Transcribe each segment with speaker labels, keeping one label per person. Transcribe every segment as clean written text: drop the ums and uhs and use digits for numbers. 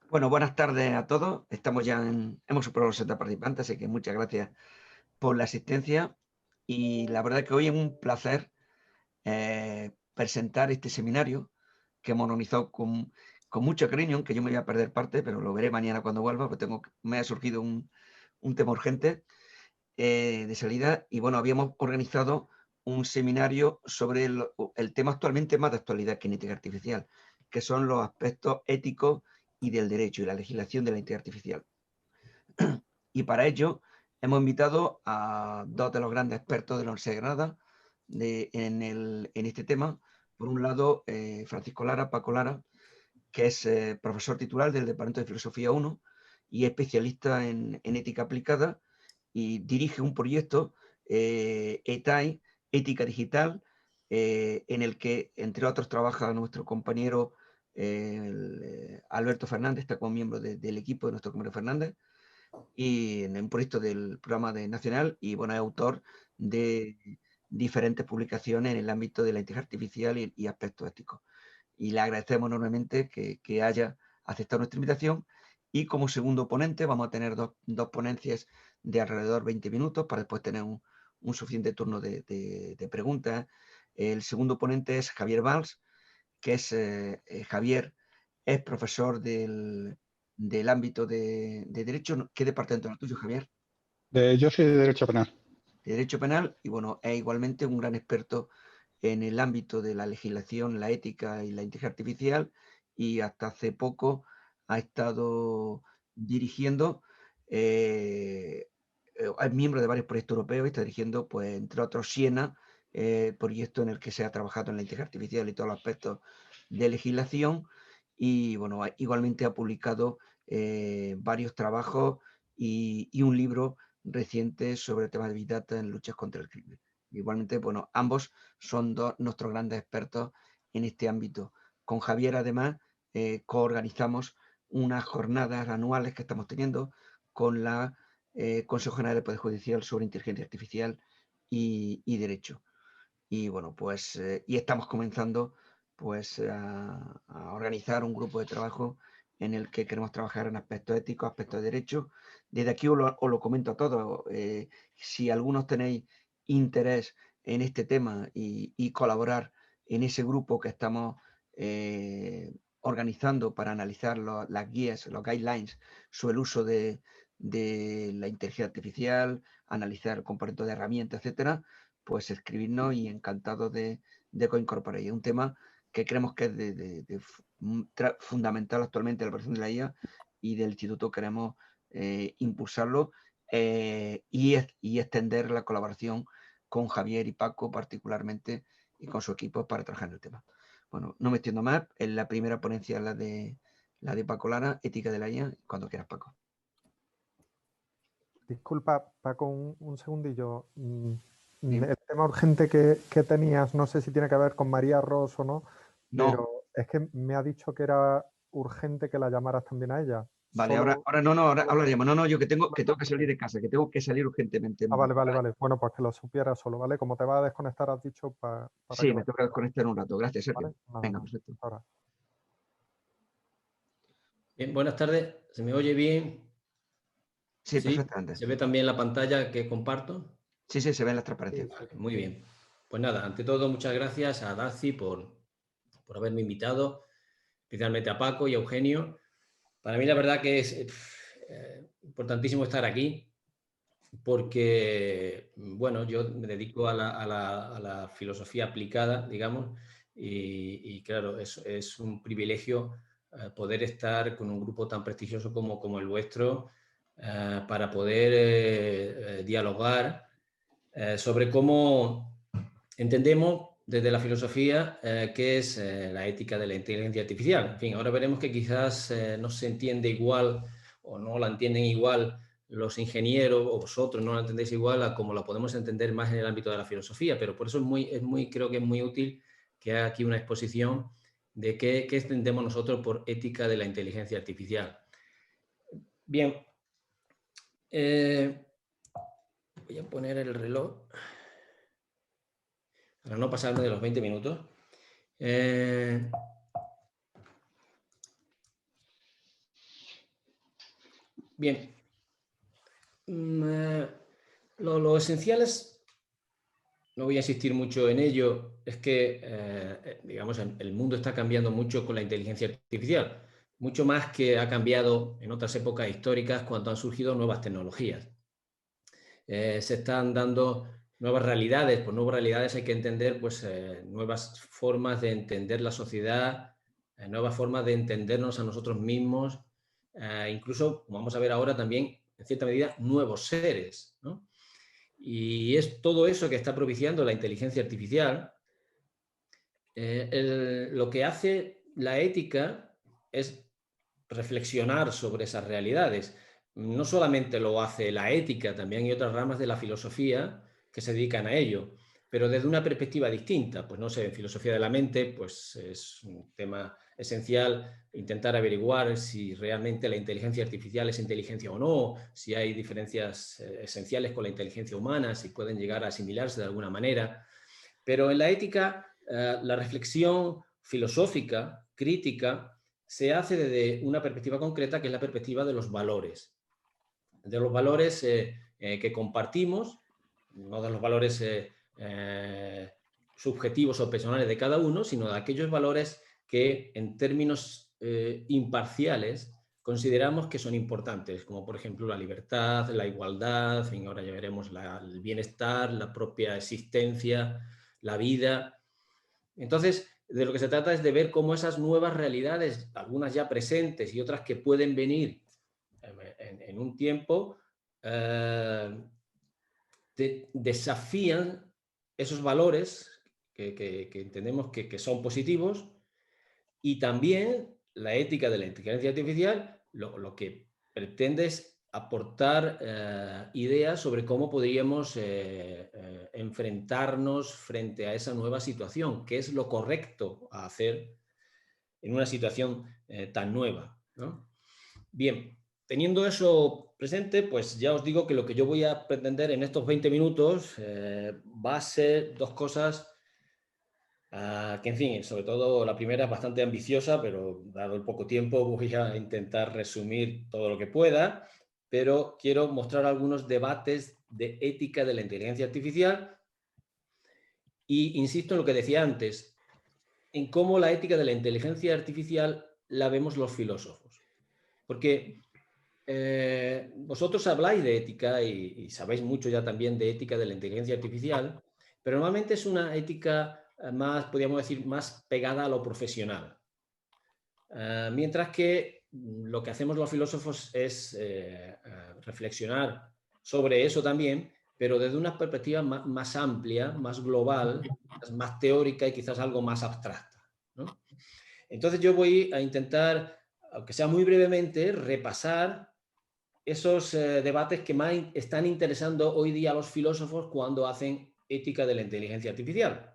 Speaker 1: Bueno, buenas tardes a todos. Hemos superado los 60 participantes, así que muchas gracias por la asistencia. Y la verdad que hoy es un placer presentar este seminario que hemos organizado con mucho cariño, aunque yo me voy a perder parte, pero lo veré mañana cuando vuelva, porque me ha surgido un tema urgente de salida. Y bueno, habíamos organizado un seminario sobre el tema actualmente más de actualidad que inteligencia artificial, que son los aspectos éticos y del derecho y la legislación de la inteligencia artificial. Y para ello hemos invitado a dos de los grandes expertos de la Universidad de Granada en este tema. Por un lado, Francisco Lara, Paco Lara, que es profesor titular del Departamento de Filosofía 1 y especialista en ética aplicada, y dirige un proyecto, ETAI, Ética Digital, en el que, entre otros, trabaja nuestro compañero Alberto Fernández, está como miembro del equipo de nuestro compañero Fernández, y en un proyecto del programa nacional, y bueno, es autor de diferentes publicaciones en el ámbito de la inteligencia artificial y aspectos éticos. Y le agradecemos enormemente que haya aceptado nuestra invitación. Y como segundo ponente vamos a tener dos ponencias de alrededor 20 minutos para después tener un suficiente turno de preguntas. El segundo ponente es Javier Valls, que es Javier, es profesor del ámbito de Derecho. ¿Qué departamento es el tuyo, Javier?
Speaker 2: Yo soy de Derecho Penal.
Speaker 1: De Derecho Penal, y bueno, es igualmente un gran experto en el ámbito de la legislación, la ética y la inteligencia artificial, y hasta hace poco ha estado dirigiendo, es miembro de varios proyectos europeos y está dirigiendo, pues, entre otros, Siena, proyecto en el que se ha trabajado en la inteligencia artificial y todos los aspectos de legislación. Y bueno, igualmente ha publicado varios trabajos y un libro reciente sobre temas de Big Data en luchas contra el crimen. Igualmente, bueno, ambos son nuestros grandes expertos en este ámbito. Con Javier, además, coorganizamos unas jornadas anuales que estamos teniendo con la Consejo General del Poder Judicial sobre inteligencia artificial y derecho. Y bueno, pues, y estamos comenzando pues a organizar un grupo de trabajo en el que queremos trabajar en aspectos éticos, aspectos de derecho. Desde aquí os lo comento a todos. Si algunos tenéis interés en este tema y colaborar en ese grupo que estamos organizando para analizar las guías, los guidelines sobre el uso de la inteligencia artificial, analizar el componente de herramientas, etcétera, pues escribirnos y encantado de coincorporar. Y es un tema que creemos que es fundamental actualmente en la operación de la IA, y del instituto queremos impulsarlo y extender la colaboración con Javier y Paco particularmente, y con su equipo, para trabajar en el tema. Bueno, no me extiendo más. En la primera ponencia, la de Paco Lara, Ética de la IA. Cuando quieras, Paco.
Speaker 3: Disculpa, Paco, un segundillo.
Speaker 1: ¿Sí?
Speaker 3: El tema urgente que tenías, no sé si tiene que ver con María Ros o no,
Speaker 1: No.
Speaker 3: pero es que me ha dicho que era urgente que la llamaras también a ella.
Speaker 1: Vale,
Speaker 3: Solo...
Speaker 1: ahora no, ahora hablaríamos. No, yo que tengo que salir de casa, que tengo que salir urgentemente.
Speaker 3: Ah, vale. Bueno, pues que lo supiera solo, ¿vale? Como te va a desconectar, has dicho para
Speaker 1: Sí,
Speaker 3: que
Speaker 1: me
Speaker 3: lo
Speaker 1: toca
Speaker 3: supieras,
Speaker 1: desconectar un rato. Gracias, Sergio.
Speaker 3: ¿vale? Nada,
Speaker 1: Venga,
Speaker 3: nada.
Speaker 1: perfecto.
Speaker 3: Ahora.
Speaker 4: Bien, buenas tardes. ¿Se me oye bien?
Speaker 1: Sí,
Speaker 4: Sí.
Speaker 1: perfectamente.
Speaker 4: ¿Se ve también la pantalla que comparto?
Speaker 1: Sí, se ven las transparencias.
Speaker 4: Vale, muy bien. Pues nada, ante todo, muchas gracias a Darcy por haberme invitado, especialmente a Paco y a Eugenio. Para mí la verdad que es importantísimo estar aquí porque, bueno, yo me dedico a la filosofía aplicada, digamos, y claro, es un privilegio poder estar con un grupo tan prestigioso como el vuestro para poder dialogar sobre cómo entendemos desde la filosofía qué es la ética de la inteligencia artificial. En fin, ahora veremos que quizás no se entiende igual o no la entienden igual los ingenieros o vosotros no la entendéis igual a como la podemos entender más en el ámbito de la filosofía, pero por eso creo que es muy útil que haya aquí una exposición de qué entendemos nosotros por ética de la inteligencia artificial. Bien, voy a poner el reloj para no pasarme de los 20 minutos. Bien. Lo esencial es, no voy a insistir mucho en ello, es que, digamos, el mundo está cambiando mucho con la inteligencia artificial, mucho más que ha cambiado en otras épocas históricas cuando han surgido nuevas tecnologías. Se están dando nuevas realidades. Por nuevas realidades hay que entender pues, nuevas formas de entender la sociedad, nuevas formas de entendernos a nosotros mismos, incluso, como vamos a ver ahora, también, en cierta medida, nuevos seres, ¿no? Y es todo eso que está propiciando la inteligencia artificial. Lo que hace la ética es reflexionar sobre esas realidades. No solamente lo hace la ética, también hay otras ramas de la filosofía que se dedican a ello, pero desde una perspectiva distinta. Pues no sé, en filosofía de la mente, pues es un tema esencial intentar averiguar si realmente la inteligencia artificial es inteligencia o no, si hay diferencias esenciales con la inteligencia humana, si pueden llegar a asimilarse de alguna manera. Pero en la ética, la reflexión filosófica, crítica, se hace desde una perspectiva concreta, que es la perspectiva de los valores. De los valores que compartimos, no de los valores subjetivos o personales de cada uno, sino de aquellos valores que en términos imparciales consideramos que son importantes, como por ejemplo la libertad, la igualdad, en fin, ahora ya veremos el bienestar, la propia existencia, la vida. Entonces, de lo que se trata es de ver cómo esas nuevas realidades, algunas ya presentes y otras que pueden venir en un tiempo, desafían esos valores que entendemos que son positivos, y también la ética de la inteligencia artificial lo que pretende es aportar ideas sobre cómo podríamos enfrentarnos frente a esa nueva situación, qué es lo correcto a hacer en una situación tan nueva, ¿no? Bien, teniendo eso presente, pues ya os digo que lo que yo voy a pretender en estos 20 minutos va a ser dos cosas que, en fin, sobre todo la primera es bastante ambiciosa, pero dado el poco tiempo voy a intentar resumir todo lo que pueda, pero quiero mostrar algunos debates de ética de la inteligencia artificial y insisto en lo que decía antes, en cómo la ética de la inteligencia artificial la vemos los filósofos. Porque vosotros habláis de ética y sabéis mucho ya también de ética de la inteligencia artificial, pero normalmente es una ética más, podríamos decir, más pegada a lo profesional. Mientras que lo que hacemos los filósofos es reflexionar sobre eso también, pero desde una perspectiva más amplia, más global, más teórica y quizás algo más abstracta, ¿no? Entonces yo voy a intentar, aunque sea muy brevemente, repasar esos debates que más están interesando hoy día a los filósofos cuando hacen ética de la inteligencia artificial.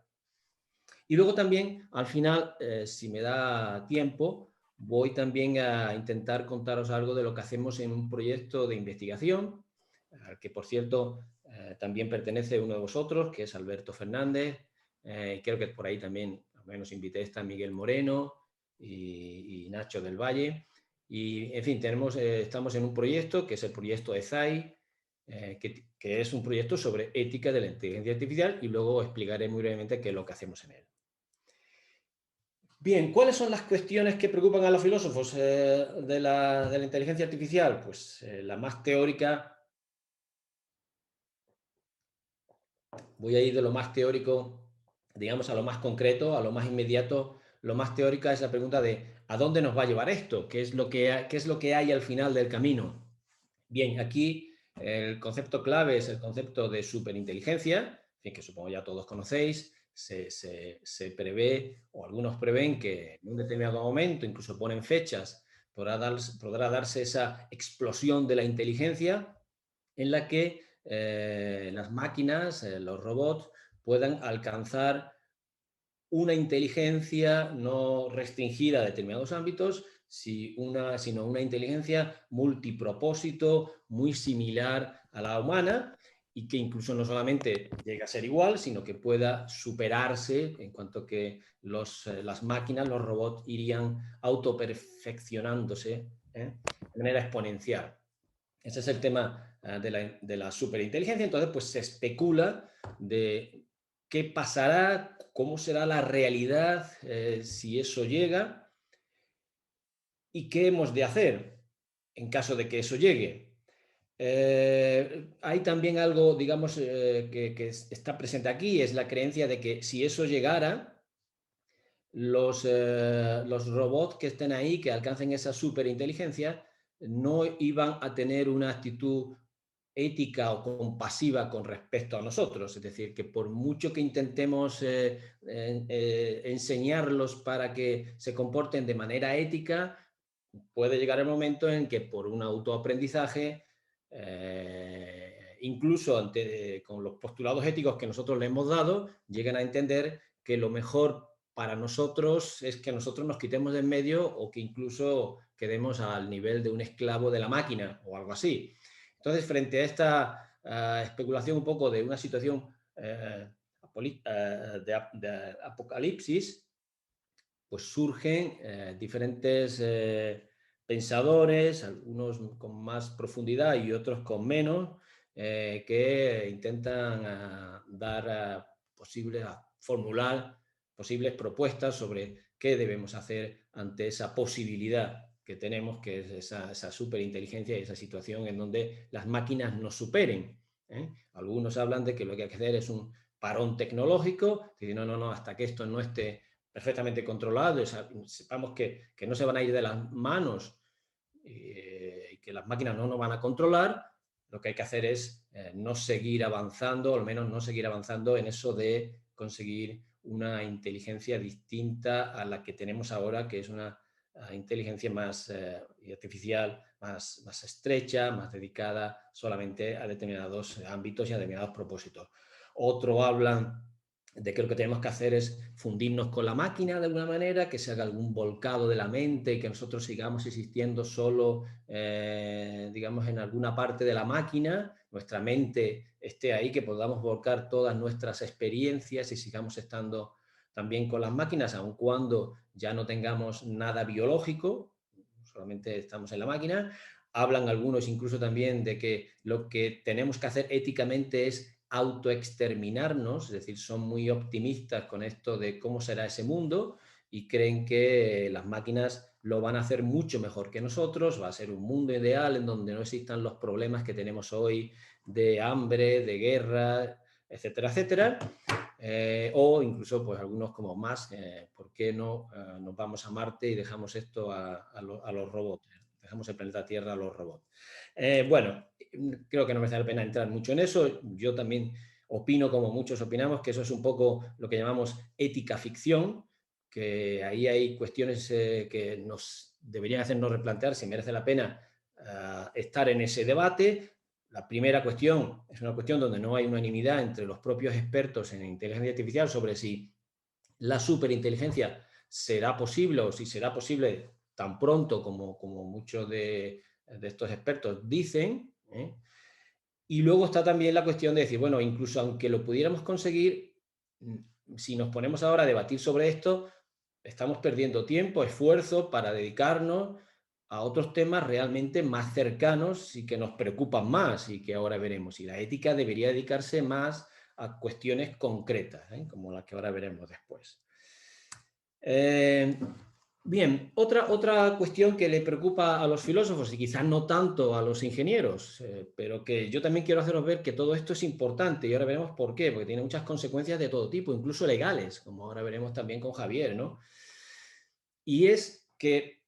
Speaker 4: Y luego también, al final, si me da tiempo, voy también a intentar contaros algo de lo que hacemos en un proyecto de investigación, al que, por cierto, también pertenece uno de vosotros, que es Alberto Fernández. Creo que por ahí también, al menos invité, está Miguel Moreno y Nacho del Valle. Y, en fin, estamos en un proyecto que es el proyecto EZAI, que es un proyecto sobre ética de la inteligencia artificial, y luego explicaré muy brevemente qué es lo que hacemos en él. Bien, ¿cuáles son las cuestiones que preocupan a los filósofos de la inteligencia artificial? Pues la más teórica, voy a ir de lo más teórico, digamos, a lo más concreto, a lo más inmediato. Lo más teórica es la pregunta de ¿a dónde nos va a llevar esto? ¿Qué es lo que hay al final del camino? Bien, aquí el concepto clave es el concepto de superinteligencia, que supongo ya todos conocéis. Se prevé, o algunos prevén, que en un determinado momento, incluso ponen fechas, podrá darse esa explosión de la inteligencia en la que las máquinas, los robots, puedan alcanzar una inteligencia no restringida a determinados ámbitos, sino una inteligencia multipropósito, muy similar a la humana, y que incluso no solamente llegue a ser igual, sino que pueda superarse, en cuanto que las máquinas, los robots, irían autoperfeccionándose de manera exponencial. Ese es el tema de la superinteligencia. Entonces, pues se especula de qué pasará, cómo será la realidad si eso llega y qué hemos de hacer en caso de que eso llegue. Hay también algo, digamos, que está presente aquí, es la creencia de que si eso llegara, los robots que estén ahí, que alcancen esa superinteligencia, no iban a tener una actitud ética o compasiva con respecto a nosotros. Es decir, que por mucho que intentemos enseñarlos para que se comporten de manera ética, puede llegar el momento en que por un autoaprendizaje, incluso con los postulados éticos que nosotros le hemos dado, lleguen a entender que lo mejor para nosotros es que nosotros nos quitemos de en medio o que incluso quedemos al nivel de un esclavo de la máquina o algo así. Entonces, frente a esta especulación un poco de una situación de apocalipsis, pues surgen diferentes pensadores, algunos con más profundidad y otros con menos, que intentan formular posibles propuestas sobre qué debemos hacer ante esa posibilidad que tenemos, que es esa superinteligencia y esa situación en donde las máquinas nos superen. Algunos hablan de que lo que hay que hacer es un parón tecnológico, que no, hasta que esto no esté perfectamente controlado, sepamos que no se van a ir de las manos y que las máquinas no nos van a controlar, lo que hay que hacer es no seguir avanzando, o al menos no seguir avanzando en eso de conseguir una inteligencia distinta a la que tenemos ahora, que es una inteligencia más artificial, más estrecha, más dedicada solamente a determinados ámbitos y a determinados propósitos. Otro hablan de que lo que tenemos que hacer es fundirnos con la máquina de alguna manera, que se haga algún volcado de la mente y que nosotros sigamos existiendo solo, digamos, en alguna parte de la máquina, nuestra mente esté ahí, que podamos volcar todas nuestras experiencias y sigamos estando también con las máquinas, aun cuando ya no tengamos nada biológico, solamente estamos en la máquina. Hablan algunos incluso también de que lo que tenemos que hacer éticamente es autoexterminarnos, es decir, son muy optimistas con esto de cómo será ese mundo y creen que las máquinas lo van a hacer mucho mejor que nosotros, va a ser un mundo ideal en donde no existan los problemas que tenemos hoy de hambre, de guerra, etcétera, etcétera. O incluso pues algunos como Musk, ¿por qué no nos vamos a Marte y dejamos esto a los robots? Dejamos el planeta Tierra a los robots. Bueno, creo que no merece la pena entrar mucho en eso. Yo también opino, como muchos opinamos, que eso es un poco lo que llamamos ética ficción, que ahí hay cuestiones que nos deberían hacernos replantear si merece la pena estar en ese debate. La primera cuestión es una cuestión donde no hay unanimidad entre los propios expertos en inteligencia artificial sobre si la superinteligencia será posible o si será posible tan pronto como muchos de estos expertos dicen. Y luego está también la cuestión de decir, bueno, incluso aunque lo pudiéramos conseguir, si nos ponemos ahora a debatir sobre esto, estamos perdiendo tiempo, esfuerzo para dedicarnos a otros temas realmente más cercanos y que nos preocupan más y que ahora veremos. Y la ética debería dedicarse más a cuestiones concretas, como las que ahora veremos después. Bien, otra cuestión que le preocupa a los filósofos y quizás no tanto a los ingenieros, pero que yo también quiero haceros ver que todo esto es importante y ahora veremos por qué, porque tiene muchas consecuencias de todo tipo, incluso legales, como ahora veremos también con Javier, ¿no? Y es que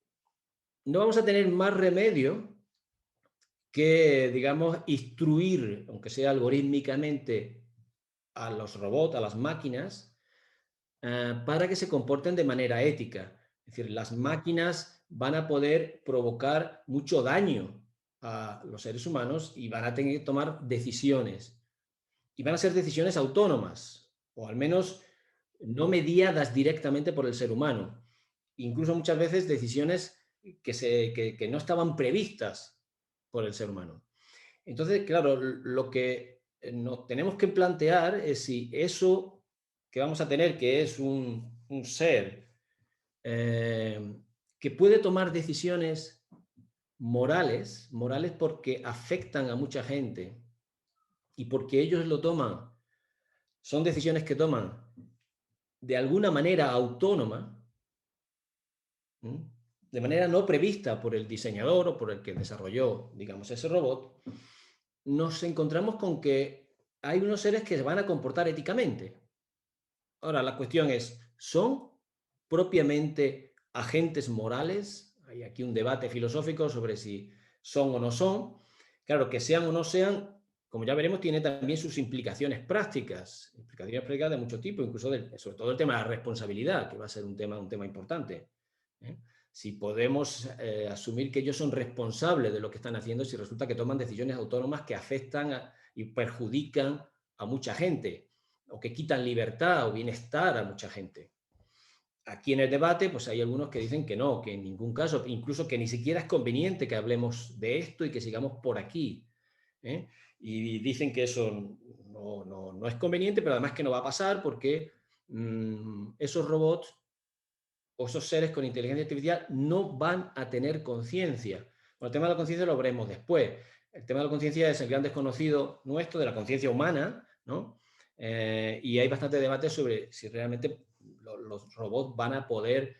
Speaker 4: no vamos a tener más remedio que, digamos, instruir, aunque sea algorítmicamente, a los robots, a las máquinas, para que se comporten de manera ética. Es decir, las máquinas van a poder provocar mucho daño a los seres humanos y van a tener que tomar decisiones. Y van a ser decisiones autónomas, o al menos no mediadas directamente por el ser humano. Incluso muchas veces decisiones que no estaban previstas por el ser humano. Entonces, claro, lo que nos tenemos que plantear es si eso que vamos a tener, que es un ser que puede tomar decisiones morales porque afectan a mucha gente y porque ellos lo toman, son decisiones que toman de alguna manera autónoma, de manera no prevista por el diseñador o por el que desarrolló, digamos, ese robot, nos encontramos con que hay unos seres que se van a comportar éticamente. Ahora, la cuestión es, ¿son propiamente agentes morales? Hay aquí un debate filosófico sobre si son o no son. Claro, que sean o no sean, como ya veremos, tiene también sus implicaciones prácticas de mucho tipo, incluso sobre todo el tema de la responsabilidad, que va a ser un tema importante. Si podemos asumir que ellos son responsables de lo que están haciendo, si resulta que toman decisiones autónomas que afectan y perjudican a mucha gente, o que quitan libertad o bienestar a mucha gente. Aquí en el debate, pues hay algunos que dicen que no, que en ningún caso, incluso que ni siquiera es conveniente que hablemos de esto y que sigamos por aquí. Y dicen que eso no es conveniente, pero además que no va a pasar porque esos robots o esos seres con inteligencia artificial no van a tener conciencia. Bueno, el tema de la conciencia lo veremos después. El tema de la conciencia es el gran desconocido nuestro, de la conciencia humana, ¿no? Y hay bastante debate sobre si realmente los robots van a poder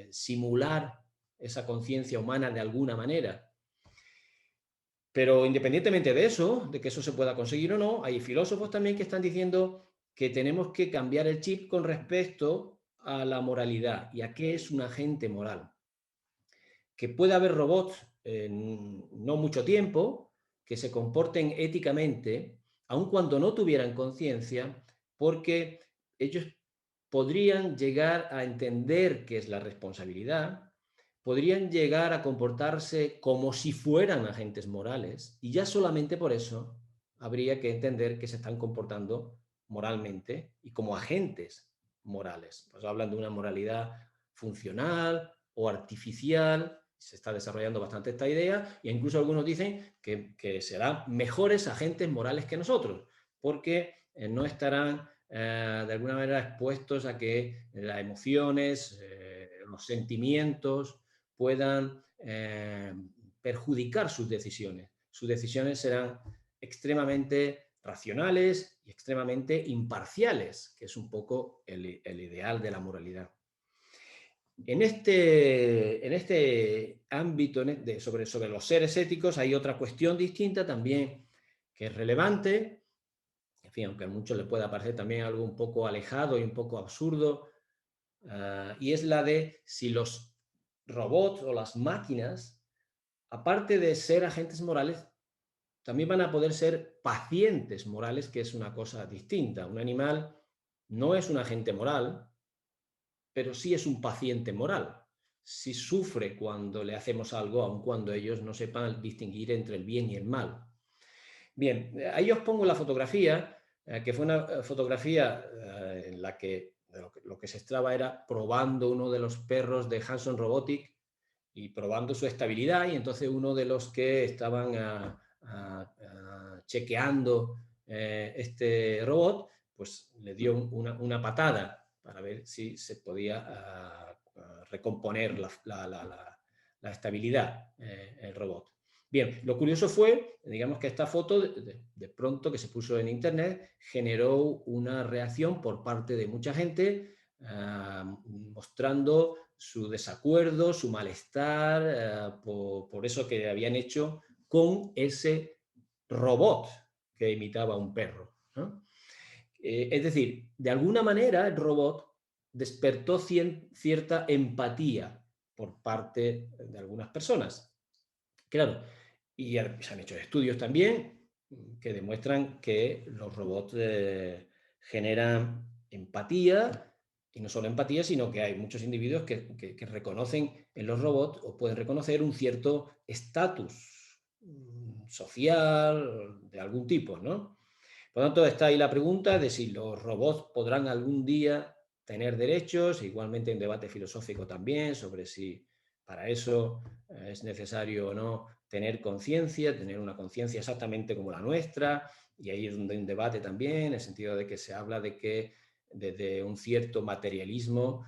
Speaker 4: simular esa conciencia humana de alguna manera. Pero independientemente de eso, de que eso se pueda conseguir o no, hay filósofos también que están diciendo que tenemos que cambiar el chip con respecto a la moralidad y a qué es un agente moral. Que puede haber robots en no mucho tiempo que se comporten éticamente, aun cuando no tuvieran conciencia, porque ellos podrían llegar a entender qué es la responsabilidad, podrían llegar a comportarse como si fueran agentes morales, y ya solamente por eso habría que entender que se están comportando moralmente y como agentes morales. Pues hablan de una moralidad funcional o artificial. Se está desarrollando bastante esta idea, e incluso algunos dicen que serán mejores agentes morales que nosotros, porque no estarán de alguna manera expuestos a que las emociones, los sentimientos puedan perjudicar sus decisiones. Sus decisiones serán extremadamente racionales y extremadamente imparciales, que es un poco el ideal de la moralidad. En este ámbito sobre los seres éticos hay otra cuestión distinta también que es relevante, en fin, aunque a muchos les pueda parecer también algo un poco alejado y un poco absurdo, y es la de si los robots o las máquinas, aparte de ser agentes morales, también van a poder ser pacientes morales, que es una cosa distinta. Un animal no es un agente moral, pero sí es un paciente moral. Sí sufre cuando le hacemos algo, aun cuando ellos no sepan distinguir entre el bien y el mal. Bien, ahí os pongo la fotografía, que fue una fotografía en la que lo que se estaba era probando uno de los perros de Hanson Robotics y probando su estabilidad, y entonces uno de los que estaban chequeando este robot, pues le dio una patada para ver si se podía recomponer la estabilidad el robot. Bien, lo curioso fue, digamos que esta foto de pronto que se puso en internet generó una reacción por parte de mucha gente mostrando su desacuerdo, su malestar por eso que habían hecho con ese robot que imitaba a un perro, ¿no? Es decir, de alguna manera el robot despertó cierta empatía por parte de algunas personas. Claro, y se han hecho estudios también que demuestran que los robots generan empatía, y no solo empatía, sino que hay muchos individuos que reconocen en los robots o pueden reconocer un cierto estatus social de algún tipo, ¿no? Por lo tanto, está ahí la pregunta de si los robots podrán algún día tener derechos, igualmente un debate filosófico también sobre si para eso es necesario o no tener conciencia, tener una conciencia exactamente como la nuestra, y ahí es donde hay un debate también, en el sentido de que se habla de que desde un cierto materialismo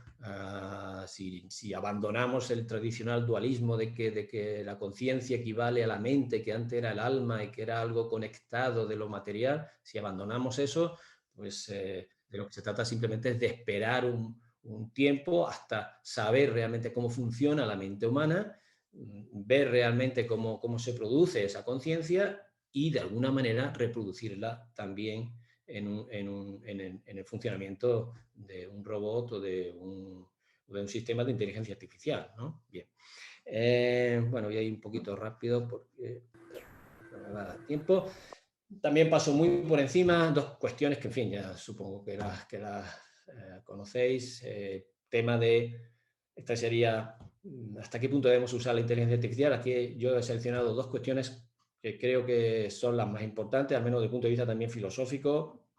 Speaker 4: si abandonamos el tradicional dualismo de que la conciencia equivale a la mente, que antes era el alma y que era algo conectado de lo material, si abandonamos eso, pues de lo que se trata simplemente es de esperar un tiempo hasta saber realmente cómo funciona la mente humana, ver realmente cómo se produce esa conciencia y de alguna manera reproducirla también en el funcionamiento de un robot o de un sistema de inteligencia artificial, ¿no? Bien. Bueno, voy a ir un poquito rápido porque no me va a dar tiempo. También paso muy por encima dos cuestiones que, en fin, ya supongo que las conocéis. Tema de, esta sería, ¿hasta qué punto debemos usar la inteligencia artificial? Aquí yo he seleccionado dos cuestiones que creo que son las más importantes, al menos desde el punto de vista también filosófico,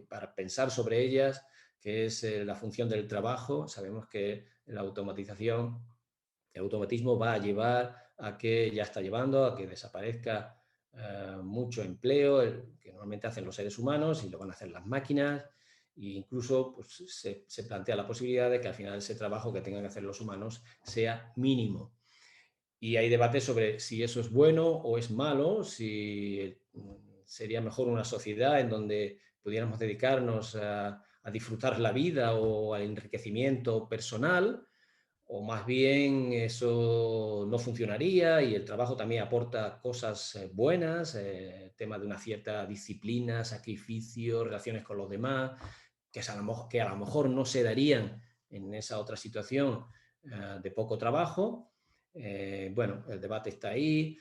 Speaker 4: para pensar sobre ellas, que es la función del trabajo. Sabemos que la automatización, el automatismo va a llevar a que, ya está llevando a que desaparezca mucho empleo, que normalmente hacen los seres humanos y lo van a hacer las máquinas, e incluso pues, se plantea la posibilidad de que al final ese trabajo que tengan que hacer los humanos sea mínimo. Y hay debate sobre si eso es bueno o es malo, si sería mejor una sociedad en donde pudiéramos dedicarnos a disfrutar la vida o al enriquecimiento personal, o más bien eso no funcionaría y el trabajo también aporta cosas buenas, tema de una cierta disciplina, sacrificio, relaciones con los demás, que a lo mejor no se darían en esa otra situación de poco trabajo. Bueno, el debate está ahí.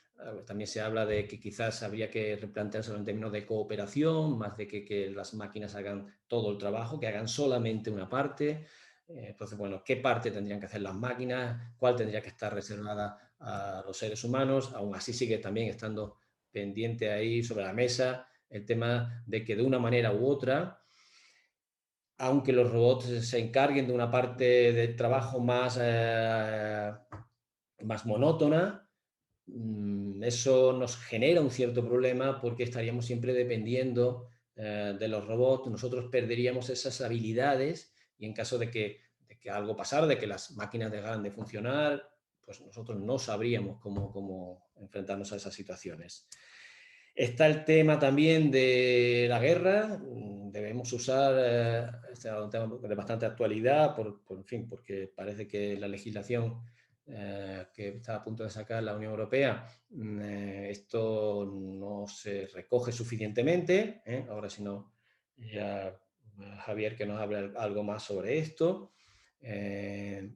Speaker 4: También se habla de que quizás habría que replanteárselo en términos de cooperación, más de que las máquinas hagan todo el trabajo, que hagan solamente una parte. Entonces, bueno, ¿qué parte tendrían que hacer las máquinas? ¿Cuál tendría que estar reservada a los seres humanos? Aún así sigue también estando pendiente ahí sobre la mesa el tema de que de una manera u otra, aunque los robots se encarguen de una parte del trabajo más monótona, eso nos genera un cierto problema porque estaríamos siempre dependiendo de los robots, nosotros perderíamos esas habilidades y en caso de que algo pasara, de que las máquinas dejaran de funcionar, pues nosotros no sabríamos cómo enfrentarnos a esas situaciones. Está el tema también de la guerra. Debemos usar, este es un tema de bastante actualidad, en fin, porque parece que la legislación que está a punto de sacar la Unión Europea, esto no se recoge suficientemente. Ahora, si no, ya Javier que nos hable algo más sobre esto. Pero,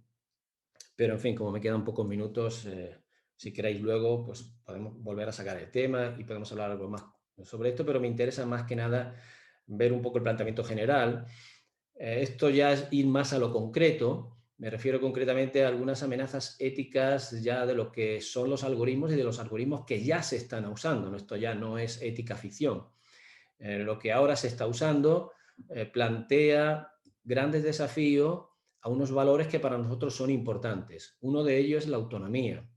Speaker 4: en fin, como me quedan pocos minutos, si queréis luego, pues podemos volver a sacar el tema y podemos hablar algo más sobre esto, pero me interesa más que nada ver un poco el planteamiento general. Esto ya es ir más a lo concreto. Me refiero concretamente a algunas amenazas éticas ya de lo que son los algoritmos y de los algoritmos que ya se están usando. Esto ya no es ética ficción. Lo que ahora se está usando plantea grandes desafíos a unos valores que para nosotros son importantes. Uno de ellos es la autonomía.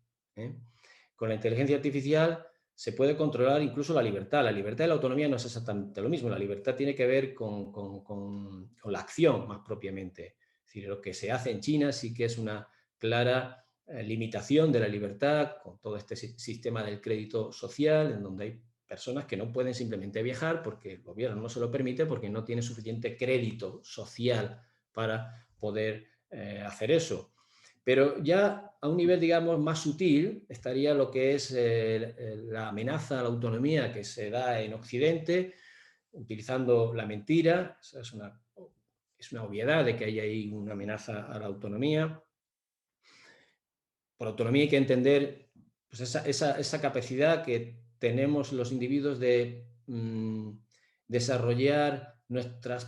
Speaker 4: Con la inteligencia artificial se puede controlar incluso la libertad. La libertad y la autonomía no es exactamente lo mismo. La libertad tiene que ver con la acción más propiamente. Es decir, lo que se hace en China sí que es una clara limitación de la libertad con todo este sistema del crédito social, en donde hay personas que no pueden simplemente viajar porque el gobierno no se lo permite, porque no tiene suficiente crédito social para poder hacer eso. Pero ya a un nivel, digamos, más sutil estaría lo que es la amenaza a la autonomía que se da en Occidente, utilizando la mentira. Es una obviedad de que hay ahí una amenaza a la autonomía. Por autonomía hay que entender pues, esa capacidad que tenemos los individuos de desarrollar nuestros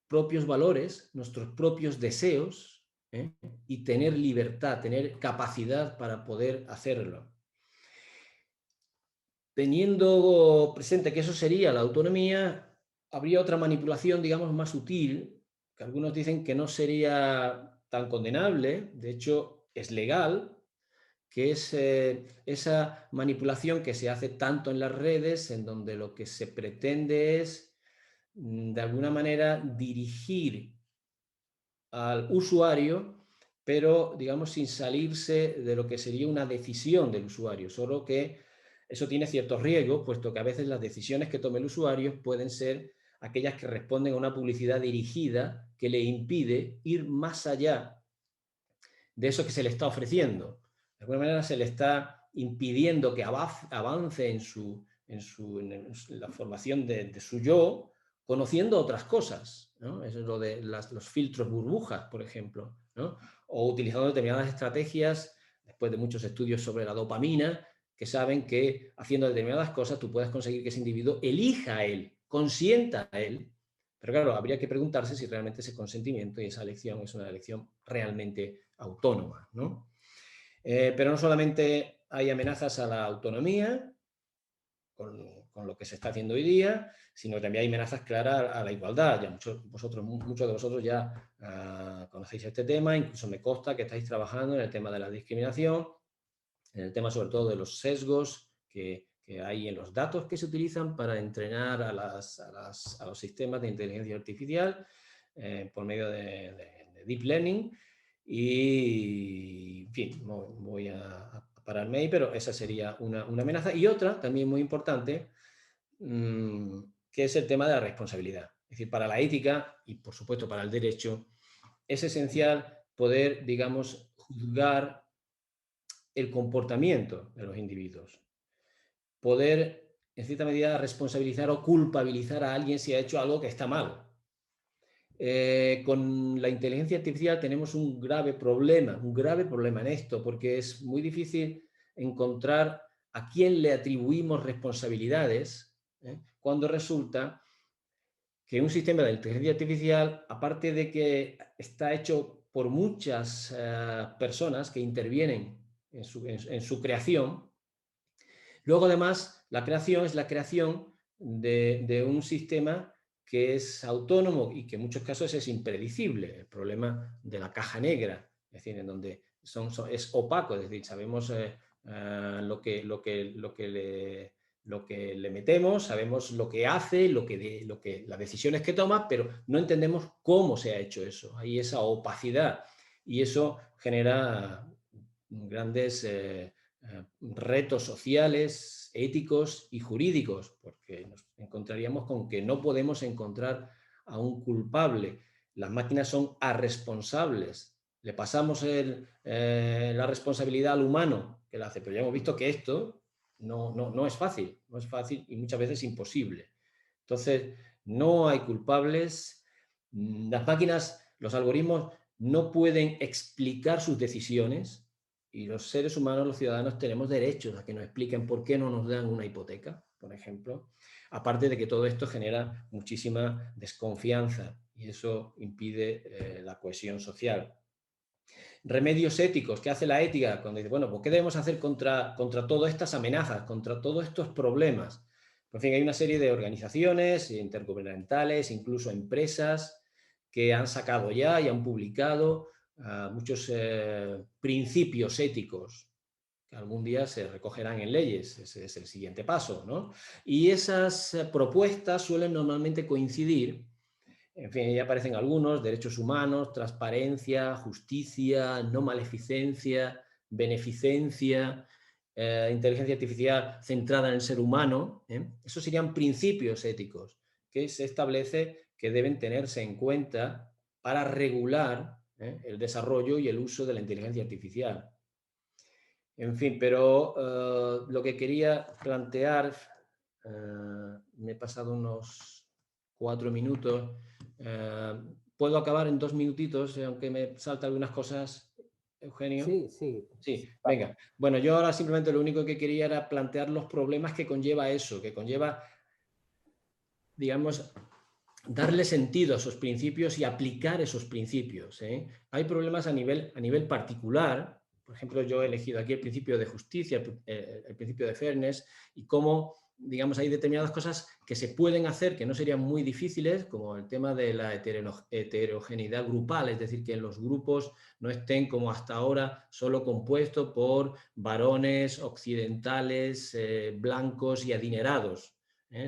Speaker 4: propios valores, nuestros propios deseos, y tener libertad, tener capacidad para poder hacerlo. Teniendo presente que eso sería la autonomía, habría otra manipulación, digamos, más sutil, que algunos dicen que no sería tan condenable, de hecho es legal, que es esa manipulación que se hace tanto en las redes, en donde lo que se pretende es, de alguna manera, dirigir al usuario pero digamos sin salirse de lo que sería una decisión del usuario, solo que eso tiene ciertos riesgos, puesto que a veces las decisiones que tome el usuario pueden ser aquellas que responden a una publicidad dirigida que le impide ir más allá de eso que se le está ofreciendo. De alguna manera se le está impidiendo que avance en la formación de su yo, conociendo otras cosas, ¿no? Eso es lo de los filtros burbujas, por ejemplo, ¿no? O utilizando determinadas estrategias, después de muchos estudios sobre la dopamina, que saben que haciendo determinadas cosas tú puedes conseguir que ese individuo elija a él, consienta a él. Pero claro, habría que preguntarse si realmente ese consentimiento y esa elección es una elección realmente autónoma, ¿no? Pero no solamente hay amenazas a la autonomía, con lo que se está haciendo hoy día, sino que también hay amenazas claras a la igualdad. Ya muchos de vosotros ya conocéis este tema, incluso me consta que estáis trabajando en el tema de la discriminación, en el tema sobre todo de los sesgos que hay en los datos que se utilizan para entrenar a los sistemas de inteligencia artificial por medio de deep learning. Y, en fin, voy a pararme ahí, pero esa sería una amenaza. Y otra, también muy importante, que es el tema de la responsabilidad. Es decir, para la ética y, por supuesto, para el derecho, es esencial poder, digamos, juzgar el comportamiento de los individuos. Poder, en cierta medida, responsabilizar o culpabilizar a alguien si ha hecho algo que está mal. Con la inteligencia artificial tenemos un grave problema en esto, porque es muy difícil encontrar a quién le atribuimos responsabilidades, cuando resulta que un sistema de inteligencia artificial, aparte de que está hecho por muchas personas que intervienen en su creación, luego además la creación es la creación de un sistema que es autónomo y que en muchos casos es impredecible, el problema de la caja negra, es decir, en donde es opaco, es decir, sabemos lo que le metemos, sabemos lo que hace, las decisiones que toma, pero no entendemos cómo se ha hecho eso. Hay esa opacidad y eso genera grandes retos sociales, éticos y jurídicos, porque nos encontraríamos con que no podemos encontrar a un culpable. Las máquinas son arresponsables. Le pasamos la responsabilidad al humano que la hace, pero ya hemos visto que esto no es fácil, y muchas veces imposible. Entonces, no hay culpables. Las máquinas, los algoritmos no pueden explicar sus decisiones. Y los seres humanos, los ciudadanos, tenemos derechos a que nos expliquen por qué no nos dan una hipoteca, por ejemplo. Aparte de que todo esto genera muchísima desconfianza y eso impide la cohesión social. Remedios éticos, ¿qué hace la ética? Cuando dice, bueno, pues ¿qué debemos hacer contra todas estas amenazas, contra todos estos problemas? Pues, en fin, hay una serie de organizaciones intergubernamentales, incluso empresas, que han sacado ya y han publicado muchos principios éticos que algún día se recogerán en leyes. Ese es el siguiente paso, ¿no? Y esas propuestas suelen normalmente coincidir. En fin, ya aparecen algunos: derechos humanos, transparencia, justicia, no maleficencia, beneficencia, inteligencia artificial centrada en el ser humano. Esos serían principios éticos que se establece que deben tenerse en cuenta para regular el desarrollo y el uso de la inteligencia artificial. En fin, pero lo que quería plantear, me he pasado unos 4 minutos, puedo acabar en 2 minutitos, aunque me saltan algunas cosas, Eugenio.
Speaker 5: Sí, sí.
Speaker 4: Sí, venga. Bueno, yo ahora simplemente lo único que quería era plantear los problemas que conlleva eso, que conlleva, digamos, darle sentido a esos principios y aplicar esos principios. Hay problemas a nivel particular. Por ejemplo, yo he elegido aquí el principio de justicia, el principio de fairness, y cómo, digamos, hay determinadas cosas que se pueden hacer que no serían muy difíciles, como el tema de la heterogeneidad grupal, es decir, que los grupos no estén como hasta ahora solo compuestos por varones occidentales, blancos y adinerados,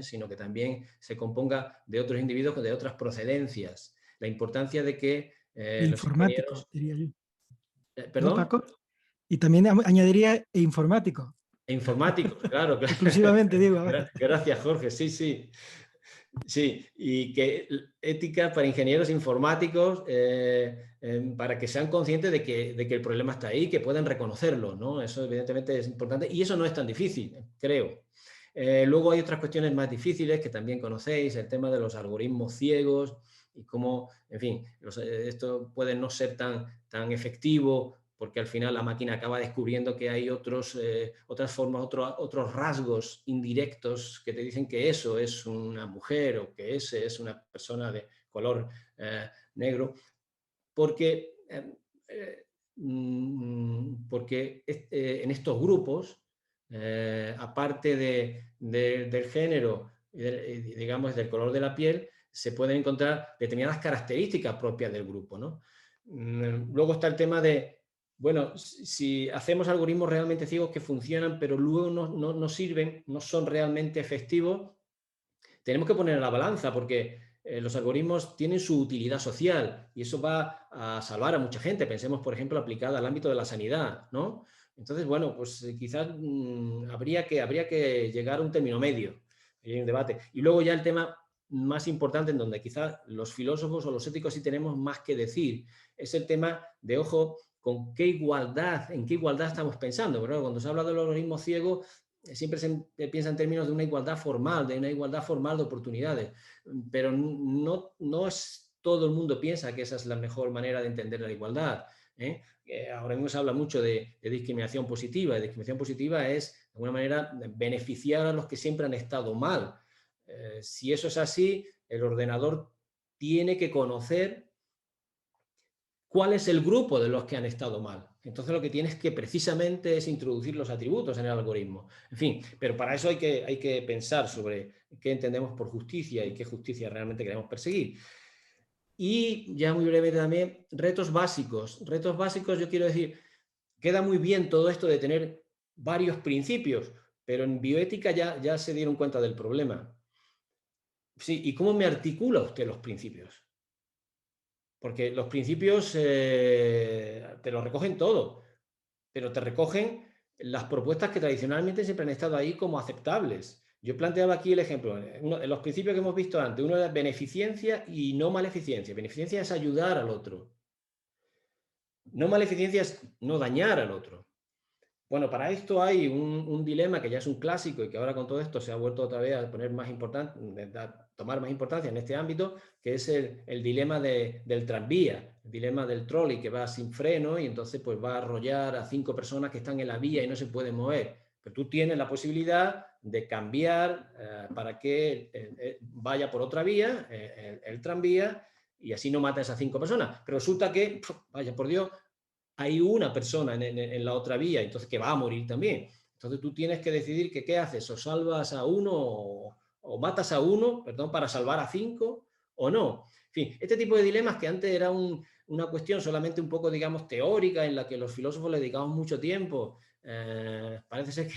Speaker 4: sino que también se componga de otros individuos de otras procedencias. La importancia de que
Speaker 6: informáticos, diría yo.
Speaker 4: ¿Perdón?
Speaker 5: ¿No, Paco? Y también añadiría informático.
Speaker 4: Informáticos, claro.
Speaker 5: Exclusivamente, digo.
Speaker 4: Gracias, Jorge. Sí, sí. Sí, y que ética para ingenieros informáticos, para que sean conscientes de que el problema está ahí, que puedan reconocerlo, ¿no? Eso evidentemente es importante y eso no es tan difícil, creo. Luego hay otras cuestiones más difíciles que también conocéis, el tema de los algoritmos ciegos y cómo, en fin, esto puede no ser tan efectivo porque al final la máquina acaba descubriendo que hay otras formas, otros rasgos indirectos que te dicen que eso es una mujer o que ese es una persona de color negro, porque en estos grupos, aparte del género, digamos, del color de la piel, se pueden encontrar determinadas características propias del grupo, ¿no? Luego está el tema de, bueno, si hacemos algoritmos realmente ciegos que funcionan, pero luego no sirven, no son realmente efectivos, tenemos que poner en la balanza porque los algoritmos tienen su utilidad social y eso va a salvar a mucha gente. Pensemos, por ejemplo, aplicada al ámbito de la sanidad, ¿no? Entonces, bueno, pues quizás habría que llegar a un término medio. Hay un debate. Y luego ya el tema más importante en donde quizás los filósofos o los éticos sí tenemos más que decir, es el tema de, ojo, en qué igualdad estamos pensando. Pero cuando se habla del algoritmo ciego, siempre se piensa en términos de una igualdad formal, de oportunidades, pero no es todo el mundo piensa que esa es la mejor manera de entender la igualdad. Ahora mismo se habla mucho de discriminación positiva, y discriminación positiva es, de alguna manera, beneficiar a los que siempre han estado mal. Si eso es así, el ordenador tiene que conocer cuál es el grupo de los que han estado mal. Entonces lo que tienes que precisamente es introducir los atributos en el algoritmo. En fin, pero para eso hay que pensar sobre qué entendemos por justicia y qué justicia realmente queremos perseguir. Y ya muy brevemente también, retos básicos. Retos básicos, yo quiero decir, queda muy bien todo esto de tener varios principios, pero en bioética ya se dieron cuenta del problema. Sí, ¿y cómo me articula usted los principios? Porque los principios te los recogen todo, pero te recogen las propuestas que tradicionalmente siempre han estado ahí como aceptables. Yo planteaba aquí el ejemplo, los principios que hemos visto antes, uno era beneficencia y no maleficencia. Beneficencia es ayudar al otro. No maleficencia es no dañar al otro. Bueno, para esto hay un dilema que ya es un clásico y que ahora con todo esto se ha vuelto otra vez a poner tomar más importancia en este ámbito, que es el dilema del tranvía, el dilema del trolley que va sin freno y entonces pues va a arrollar a 5 personas que están en la vía y no se pueden mover. Pero tú tienes la posibilidad de cambiar para que vaya por otra vía, el tranvía, y así no mata a esas 5 personas. Pero resulta que, vaya por Dios, hay una persona en la otra vía, entonces que va a morir también. Entonces tú tienes que decidir que qué haces, o salvas a uno o matas a uno, perdón, para salvar a 5 o no. En fin, este tipo de dilemas que antes era una cuestión solamente un poco, digamos, teórica, en la que los filósofos le dedicamos mucho tiempo, parece ser que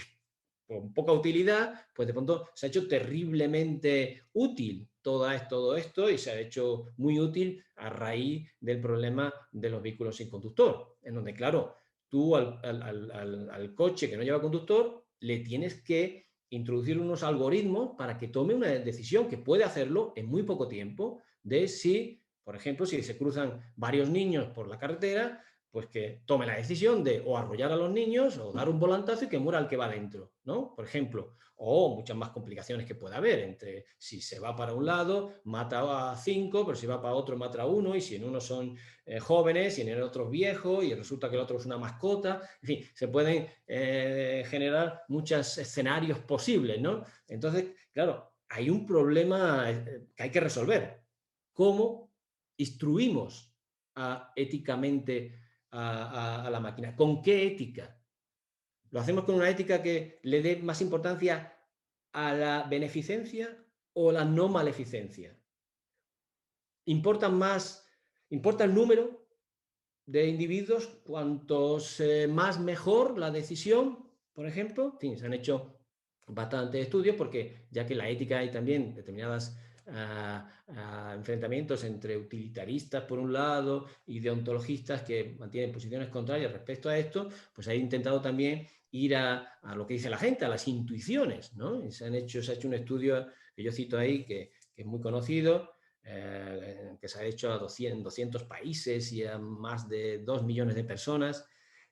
Speaker 4: con poca utilidad, pues de pronto se ha hecho terriblemente útil todo esto y se ha hecho muy útil a raíz del problema de los vehículos sin conductor, en donde, claro, tú al coche que no lleva conductor le tienes que introducir unos algoritmos para que tome una decisión que puede hacerlo en muy poco tiempo de si, por ejemplo, si se cruzan varios niños por la carretera, pues que tome la decisión de o arrollar a los niños o dar un volantazo y que muera el que va dentro, ¿no? Por ejemplo, o muchas más complicaciones que pueda haber entre si se va para un lado, mata a 5, pero si va para otro, mata a 1, y si en uno son jóvenes y en el otro viejos y resulta que el otro es una mascota, en fin, se pueden generar muchos escenarios posibles, ¿no? Entonces, claro, hay un problema que hay que resolver. ¿Cómo instruimos éticamente a la máquina? ¿Con qué ética? ¿Lo hacemos con una ética que le dé más importancia a la beneficencia o la no maleficencia? ¿Importa el número de individuos? Cuantos más mejor la decisión, por ejemplo. En fin, se han hecho bastantes estudios porque ya que en la ética hay también determinadas a enfrentamientos entre utilitaristas por un lado y deontologistas que mantienen posiciones contrarias respecto a esto, pues ha intentado también ir a lo que dice la gente, a las intuiciones, ¿no? Y se ha hecho un estudio que yo cito ahí, que es muy conocido, que se ha hecho a 200 países y a más de 2 millones de personas,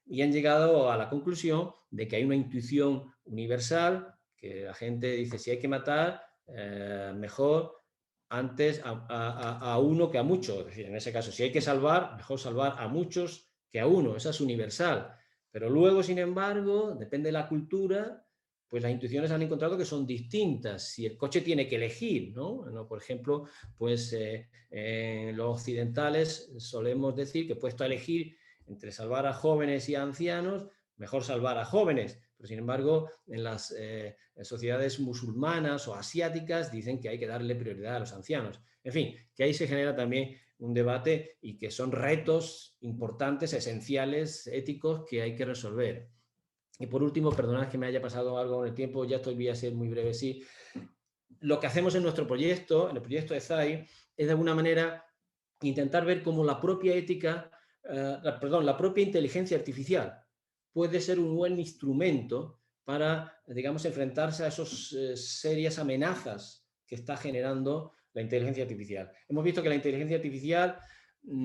Speaker 4: y han llegado a la conclusión de que hay una intuición universal, que la gente dice, si hay que matar, mejor antes a uno que a muchos. Es decir, en ese caso, si hay que salvar, mejor salvar a muchos que a uno. Esa es universal. Pero luego, sin embargo, depende de la cultura, pues las intuiciones han encontrado que son distintas. Si el coche tiene que elegir, ¿no? Por ejemplo, pues en los occidentales solemos decir que puesto a elegir entre salvar a jóvenes y a ancianos, mejor salvar a jóvenes. Pero sin embargo, en las sociedades musulmanas o asiáticas dicen que hay que darle prioridad a los ancianos. En fin, que ahí se genera también un debate y que son retos importantes, esenciales, éticos que hay que resolver. Y por último, perdonad que me haya pasado algo con el tiempo, ya voy a ser muy breve, sí. Lo que hacemos en nuestro proyecto, en el proyecto de ZAI, es de alguna manera intentar ver cómo la propia ética, la propia inteligencia artificial puede ser un buen instrumento para, digamos, enfrentarse a esas serias amenazas que está generando la inteligencia artificial. Hemos visto que la inteligencia artificial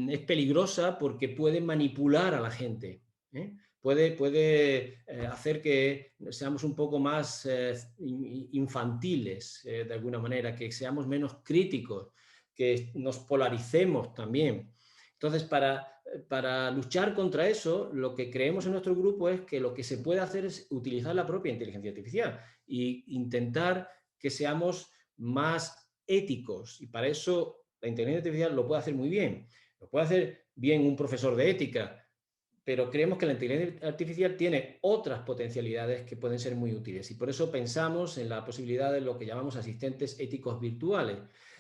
Speaker 4: es peligrosa porque puede manipular a la gente, ¿eh? Puede hacer que seamos un poco más infantiles, de alguna manera, que seamos menos críticos, que nos polaricemos también. Entonces, para luchar contra eso, lo que creemos en nuestro grupo es que lo que se puede hacer es utilizar la propia inteligencia artificial e intentar que seamos más éticos. Y para eso la inteligencia artificial lo puede hacer muy bien. Lo puede hacer bien un profesor de ética, pero creemos que la inteligencia artificial tiene otras potencialidades que pueden ser muy útiles. Y por eso pensamos en la posibilidad de lo que llamamos asistentes éticos virtuales.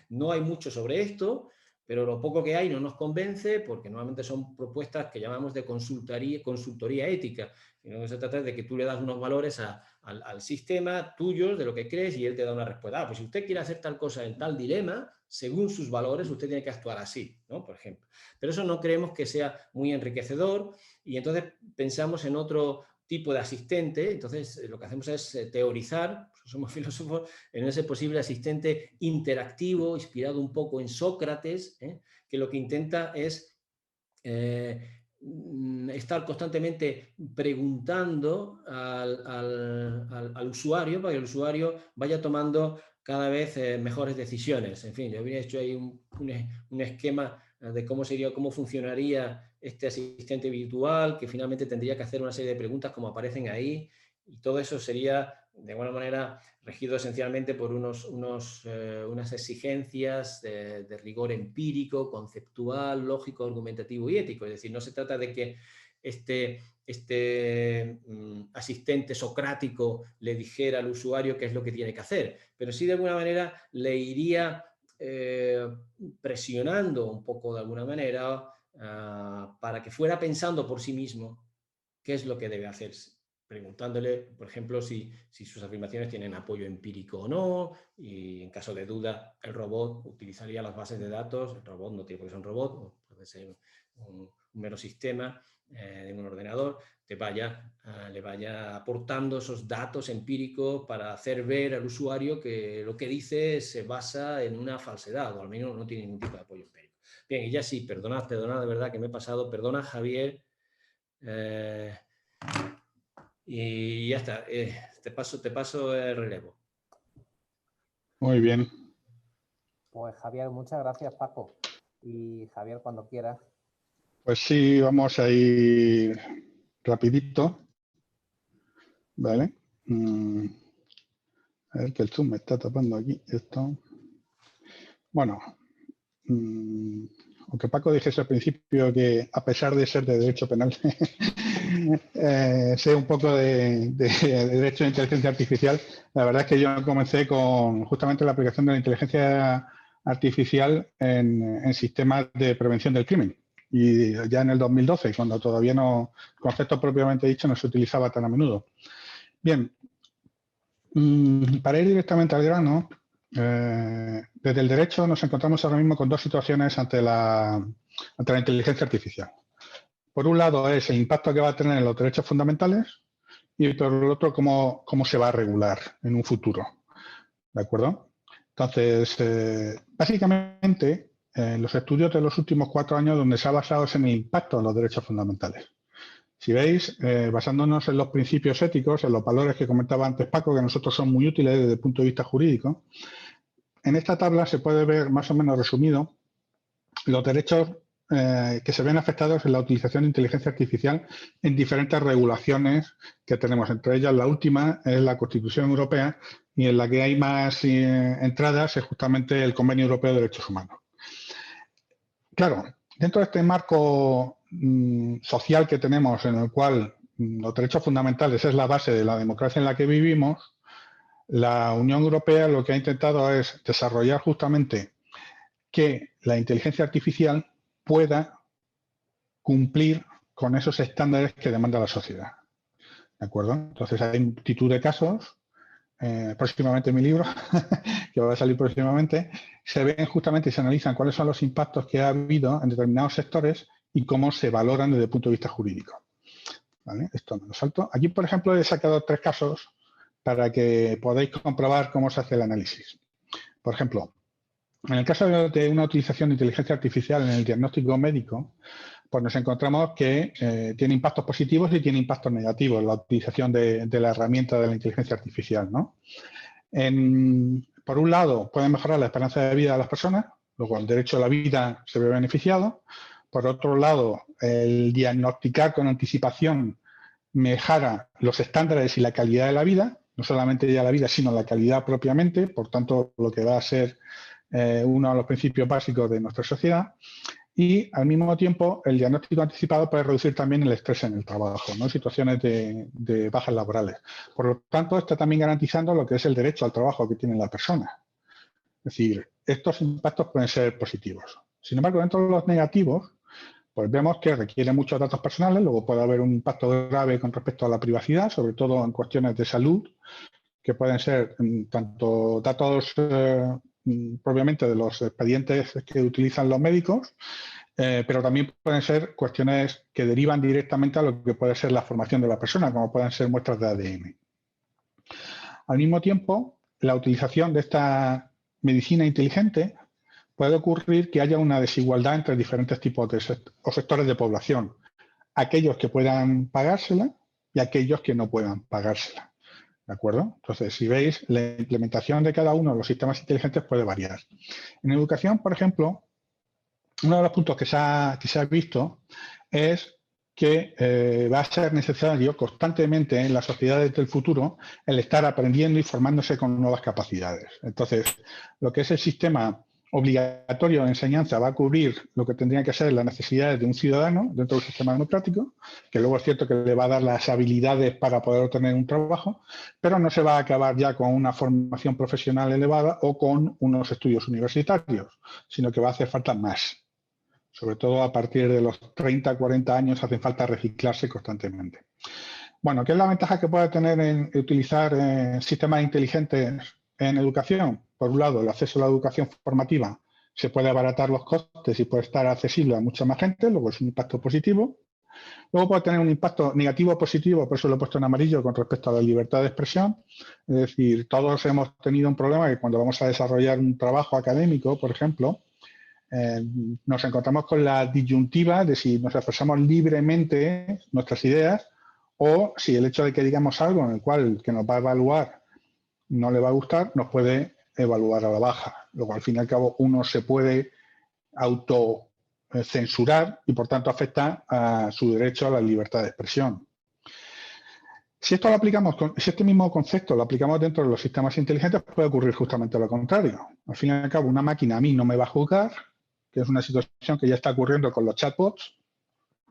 Speaker 4: No hay mucho sobre esto, pero lo poco que hay no nos convence porque normalmente son propuestas que llamamos de consultoría ética. Y no se trata de que tú le das unos valores al sistema tuyos de lo que crees y él te da una respuesta. Pues si usted quiere hacer tal cosa en tal dilema, según sus valores, usted tiene que actuar así, ¿no? Por ejemplo. Pero eso no creemos que sea muy enriquecedor y entonces pensamos en otro tipo de asistente. Entonces lo que hacemos es teorizar, somos filósofos, en ese posible asistente interactivo, inspirado un poco en Sócrates, que lo que intenta es estar constantemente preguntando al usuario para que el usuario vaya tomando cada vez mejores decisiones. En fin, yo habría hecho ahí un esquema de cómo funcionaría este asistente virtual, que finalmente tendría que hacer una serie de preguntas como aparecen ahí, y todo eso sería de alguna manera regido esencialmente por unas exigencias de rigor empírico, conceptual, lógico, argumentativo y ético. Es decir, no se trata de que este asistente socrático le dijera al usuario qué es lo que tiene que hacer, pero sí de alguna manera le iría presionando un poco de alguna manera para que fuera pensando por sí mismo qué es lo que debe hacerse, preguntándole, por ejemplo, si sus afirmaciones tienen apoyo empírico o no, y en caso de duda el robot utilizaría las bases de datos. El robot no tiene por qué ser un robot, puede ser un mero sistema de un ordenador, le vaya aportando esos datos empíricos para hacer ver al usuario que lo que dice se basa en una falsedad, o al menos no tiene ningún tipo de apoyo empírico. Bien, y ya sí, perdonad de verdad que me he pasado, perdona Javier, y ya está, te paso el relevo.
Speaker 2: Muy bien.
Speaker 6: Pues Javier, muchas gracias, Paco. Y Javier, cuando quieras.
Speaker 2: Pues sí, vamos a ir rapidito. Vale. A ver que el Zoom me está tapando aquí esto. Bueno, aunque Paco dijese al principio que a pesar de ser de derecho penal, sé un poco de derecho de inteligencia artificial. La verdad es que yo comencé con justamente la aplicación de la inteligencia artificial en sistemas de prevención del crimen. Y ya en el 2012, cuando todavía el concepto propiamente dicho no se utilizaba tan a menudo. Bien, para ir directamente al grano, desde el derecho nos encontramos ahora mismo con dos situaciones ante la inteligencia artificial. Por un lado es el impacto que va a tener en los derechos fundamentales y por el otro cómo se va a regular en un futuro. ¿De acuerdo? Entonces, básicamente, los estudios de los últimos 4 años donde se ha basado es en el impacto en los derechos fundamentales. Si veis, basándonos en los principios éticos, en los valores que comentaba antes Paco, que nosotros son muy útiles desde el punto de vista jurídico, en esta tabla se puede ver más o menos resumido los derechos que se ven afectados en la utilización de inteligencia artificial en diferentes regulaciones que tenemos. Entre ellas, la última es la Constitución Europea y en la que hay más entradas es justamente el Convenio Europeo de Derechos Humanos. Claro, dentro de este marco social que tenemos en el cual los derechos fundamentales es la base de la democracia en la que vivimos, la Unión Europea lo que ha intentado es desarrollar justamente que la inteligencia artificial pueda cumplir con esos estándares que demanda la sociedad. ¿De acuerdo? Entonces hay multitud de casos, próximamente en mi libro, que va a salir próximamente, se ven justamente y se analizan cuáles son los impactos que ha habido en determinados sectores y cómo se valoran desde el punto de vista jurídico. ¿Vale? Esto me lo salto. Aquí, por ejemplo, he sacado 3 casos para que podáis comprobar cómo se hace el análisis. Por ejemplo, en el caso de una utilización de inteligencia artificial en el diagnóstico médico, pues nos encontramos que tiene impactos positivos y tiene impactos negativos la utilización de la herramienta de la inteligencia artificial, ¿no? Por un lado, puede mejorar la esperanza de vida de las personas, luego el derecho a la vida se ve beneficiado. Por otro lado, el diagnosticar con anticipación mejora los estándares y la calidad de la vida, no solamente ya la vida, sino la calidad propiamente, por tanto, lo que va a ser uno de los principios básicos de nuestra sociedad. Y al mismo tiempo, el diagnóstico anticipado puede reducir también el estrés en el trabajo, ¿no? Situaciones de bajas laborales. Por lo tanto, está también garantizando lo que es el derecho al trabajo que tiene la persona. Es decir, estos impactos pueden ser positivos. Sin embargo, dentro de los negativos, pues vemos que requiere muchos datos personales, luego puede haber un impacto grave con respecto a la privacidad, sobre todo en cuestiones de salud, que pueden ser tanto datos propiamente de los expedientes que utilizan los médicos, pero también pueden ser cuestiones que derivan directamente a lo que puede ser la formación de la persona, como pueden ser muestras de ADN. Al mismo tiempo, la utilización de esta medicina inteligente puede ocurrir que haya una desigualdad entre diferentes tipos de sectores de población, aquellos que puedan pagársela y aquellos que no puedan pagársela. ¿De acuerdo? Entonces, si veis, la implementación de cada uno de los sistemas inteligentes puede variar. En educación, por ejemplo, uno de los puntos que se ha visto es que va a ser necesario constantemente en las sociedades del futuro el estar aprendiendo y formándose con nuevas capacidades. Entonces, lo que es el sistema obligatorio de enseñanza va a cubrir lo que tendrían que ser las necesidades de un ciudadano dentro del sistema democrático, que luego es cierto que le va a dar las habilidades para poder obtener un trabajo, pero no se va a acabar ya con una formación profesional elevada o con unos estudios universitarios, sino que va a hacer falta más. Sobre todo a partir de los 30, 40 años hacen falta reciclarse constantemente. Bueno, ¿qué es la ventaja que puede tener en utilizar sistemas inteligentes en educación? Por un lado, el acceso a la educación formativa se puede abaratar los costes y puede estar accesible a mucha más gente, luego es un impacto positivo. Luego puede tener un impacto negativo o positivo, por eso lo he puesto en amarillo, con respecto a la libertad de expresión. Es decir, todos hemos tenido un problema que cuando vamos a desarrollar un trabajo académico, por ejemplo, nos encontramos con la disyuntiva de si nos expresamos libremente nuestras ideas o si el hecho de que digamos algo en el cual que nos va a evaluar no le va a gustar, nos puede evaluar a la baja. Luego, al fin y al cabo, uno se puede autocensurar y, por tanto, afecta a su derecho a la libertad de expresión. Si esto lo aplicamos, si este mismo concepto lo aplicamos dentro de los sistemas inteligentes, puede ocurrir justamente lo contrario. Al fin y al cabo, una máquina a mí no me va a juzgar, que es una situación que ya está ocurriendo con los chatbots.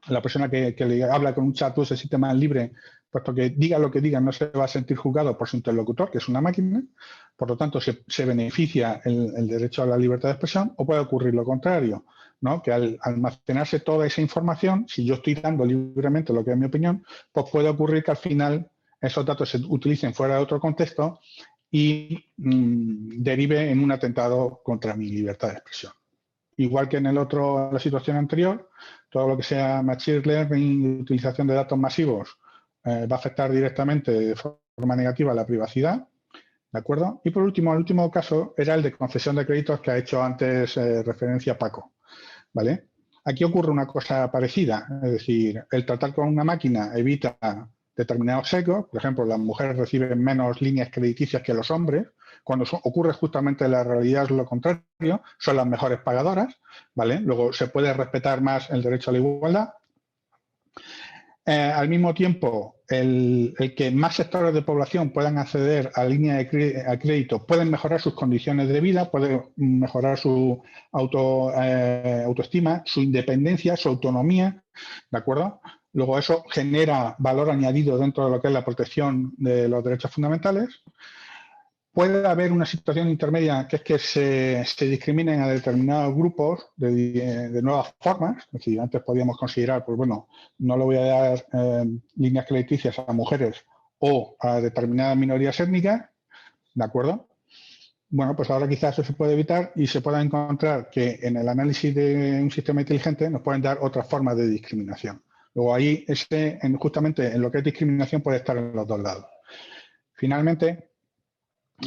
Speaker 2: La persona que le habla con un chatbot se siente más libre, puesto que diga lo que diga, no se va a sentir juzgado por su interlocutor, que es una máquina. Por lo tanto, se beneficia el derecho a la libertad de expresión, o puede ocurrir lo contrario, ¿no? Que al almacenarse toda esa información, si yo estoy dando libremente lo que es mi opinión, pues puede ocurrir que al final esos datos se utilicen fuera de otro contexto y derive en un atentado contra mi libertad de expresión. Igual que en la situación anterior, todo lo que sea machine learning y utilización de datos masivos va a afectar directamente de forma negativa a la privacidad, ¿de acuerdo? Y por último, el último caso era el de concesión de créditos que ha hecho antes referencia Paco, ¿vale? Aquí ocurre una cosa parecida, es decir, el tratar con una máquina evita determinados sesgos. Por ejemplo, las mujeres reciben menos líneas crediticias que los hombres, cuando ocurre justamente la realidad es lo contrario, son las mejores pagadoras, ¿vale? Luego se puede respetar más el derecho a la igualdad. Al mismo tiempo, el que más sectores de población puedan acceder a línea de crédito pueden mejorar sus condiciones de vida, pueden mejorar su autoestima, su independencia, su autonomía, ¿de acuerdo? Luego eso genera valor añadido dentro de lo que es la protección de los derechos fundamentales. Puede haber una situación intermedia que es que se discriminen a determinados grupos de nuevas formas. Es decir, antes podíamos considerar, pues bueno, no le voy a dar líneas crediticias a mujeres o a determinadas minorías étnicas, ¿de acuerdo? Bueno, pues ahora quizás eso se puede evitar y se pueda encontrar que en el análisis de un sistema inteligente nos pueden dar otras formas de discriminación. Luego ahí, justamente en lo que es discriminación puede estar en los dos lados. Finalmente,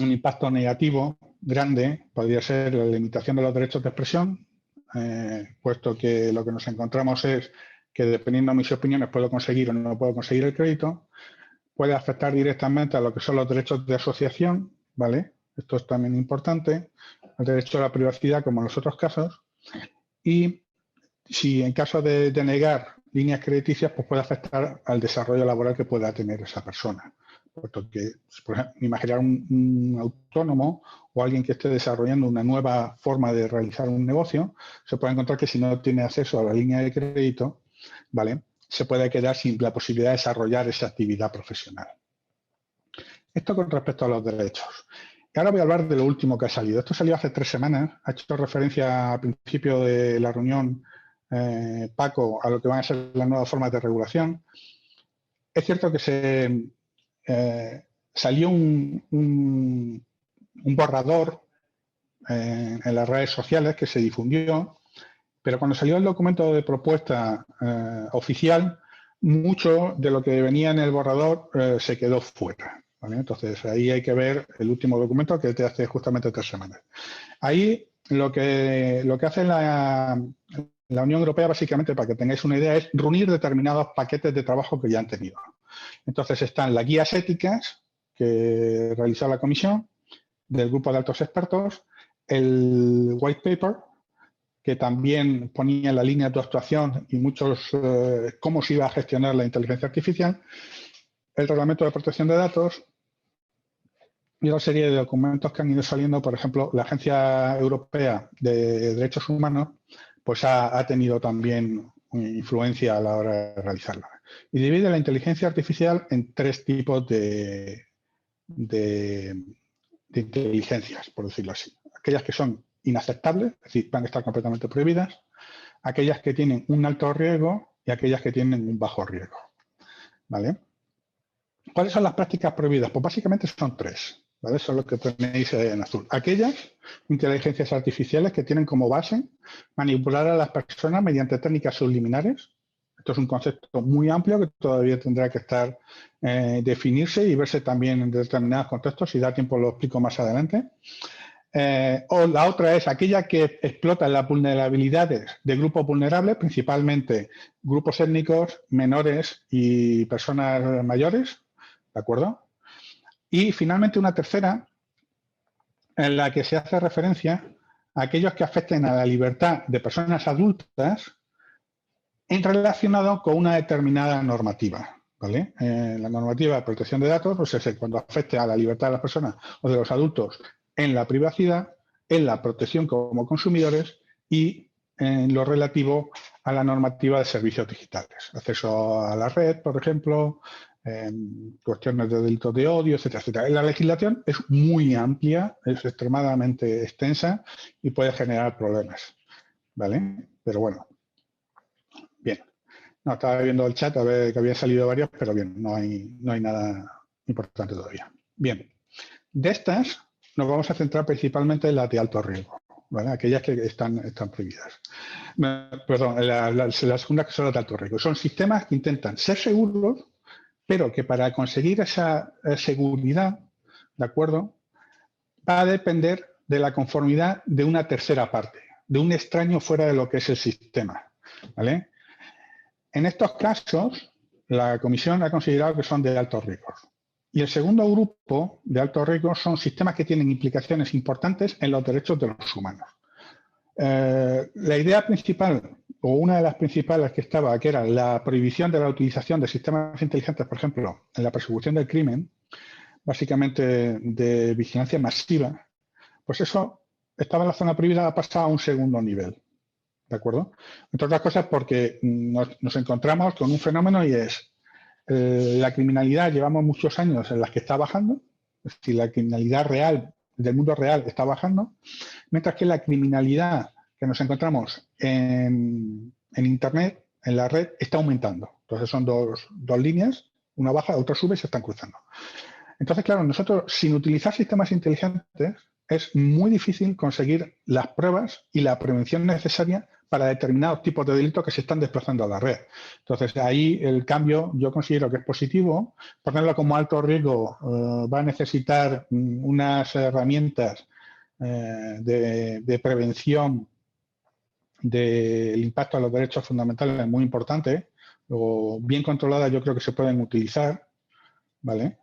Speaker 2: un impacto negativo grande podría ser la limitación de los derechos de expresión, puesto que lo que nos encontramos es que dependiendo de mis opiniones puedo conseguir o no puedo conseguir el crédito. Puede afectar directamente a lo que son los derechos de asociación, ¿vale? Esto es también importante, el derecho a la privacidad como en los otros casos. Y si en caso de denegar líneas crediticias, pues puede afectar al desarrollo laboral que pueda tener esa persona. Puesto que, por ejemplo, imaginar un autónomo o alguien que esté desarrollando una nueva forma de realizar un negocio, se puede encontrar que si no tiene acceso a la línea de crédito, ¿vale?, se puede quedar sin la posibilidad de desarrollar esa actividad profesional. Esto con respecto a los derechos. Y ahora voy a hablar de lo último que ha salido. Esto salió hace 3 semanas, ha hecho referencia al principio de la reunión Paco a lo que van a ser las nuevas formas de regulación. Es cierto que salió un borrador en las redes sociales que se difundió, pero cuando salió el documento de propuesta oficial, mucho de lo que venía en el borrador se quedó fuera, ¿vale? Entonces, ahí hay que ver el último documento que es de hace justamente 3 semanas. Ahí lo que hace la Unión Europea, básicamente, para que tengáis una idea, es reunir determinados paquetes de trabajo que ya han tenido. Entonces están las guías éticas que realizó la Comisión del grupo de altos expertos, el white paper, que también ponía en la línea de actuación y muchos cómo se iba a gestionar la inteligencia artificial, el reglamento de protección de datos y una serie de documentos que han ido saliendo. Por ejemplo, la Agencia Europea de Derechos Humanos pues ha tenido también influencia a la hora de realizarla. Y divide la inteligencia artificial en 3 tipos de inteligencias, por decirlo así. Aquellas que son inaceptables, es decir, van a estar completamente prohibidas, aquellas que tienen un alto riesgo y aquellas que tienen un bajo riesgo, ¿vale? ¿Cuáles son las prácticas prohibidas? Pues básicamente son 3, ¿vale? Son lo que tenéis en azul. Aquellas inteligencias artificiales que tienen como base manipular a las personas mediante técnicas subliminares. Esto es un concepto muy amplio que todavía tendrá que estar definirse y verse también en determinados contextos. Si da tiempo lo explico más adelante. O la otra es aquella que explota las vulnerabilidades de grupos vulnerables, principalmente grupos étnicos, menores y personas mayores, ¿de acuerdo? Y finalmente una tercera en la que se hace referencia a aquellos que afecten a la libertad de personas adultas en relacionado con una determinada normativa, ¿vale? La normativa de protección de datos, pues es cuando afecte a la libertad de las personas o de los adultos en la privacidad, en la protección como consumidores y en lo relativo a la normativa de servicios digitales. Acceso a la red, por ejemplo, cuestiones de delitos de odio, etcétera, etcétera. La legislación es muy amplia, es extremadamente extensa y puede generar problemas, ¿vale? Pero bueno. Bien. No, estaba viendo el chat a ver que habían salido varias, pero bien, no hay nada importante todavía. Bien. De estas nos vamos a centrar principalmente en las de alto riesgo, ¿vale? Aquellas que están prohibidas. Perdón, las segundas que son las de alto riesgo. Son sistemas que intentan ser seguros, pero que para conseguir esa seguridad, ¿de acuerdo?, va a depender de la conformidad de una tercera parte, de un extraño fuera de lo que es el sistema, ¿vale? En estos casos, la Comisión ha considerado que son de alto riesgo. Y el segundo grupo de alto riesgo son sistemas que tienen implicaciones importantes en los derechos de los humanos. La idea principal, o una de las principales que estaba, que era la prohibición de la utilización de sistemas inteligentes, por ejemplo, en la persecución del crimen, básicamente de vigilancia masiva, pues eso estaba en la zona prohibida, ha pasado a un segundo nivel. ¿De acuerdo? Entre otras cosas porque nos encontramos con un fenómeno y es la criminalidad, llevamos muchos años en las que está bajando, es decir, la criminalidad real del mundo real está bajando, mientras que la criminalidad que nos encontramos en Internet, en la red, está aumentando. Entonces son dos líneas, una baja, otra sube y se están cruzando. Entonces, claro, nosotros sin utilizar sistemas inteligentes es muy difícil conseguir las pruebas y la prevención necesaria para determinados tipos de delitos que se están desplazando a la red. Entonces, ahí el cambio yo considero que es positivo. Ponerlo como alto riesgo va a necesitar unas herramientas de prevención del impacto a los derechos fundamentales muy importantes. Luego, bien controladas yo creo que se pueden utilizar, ¿vale?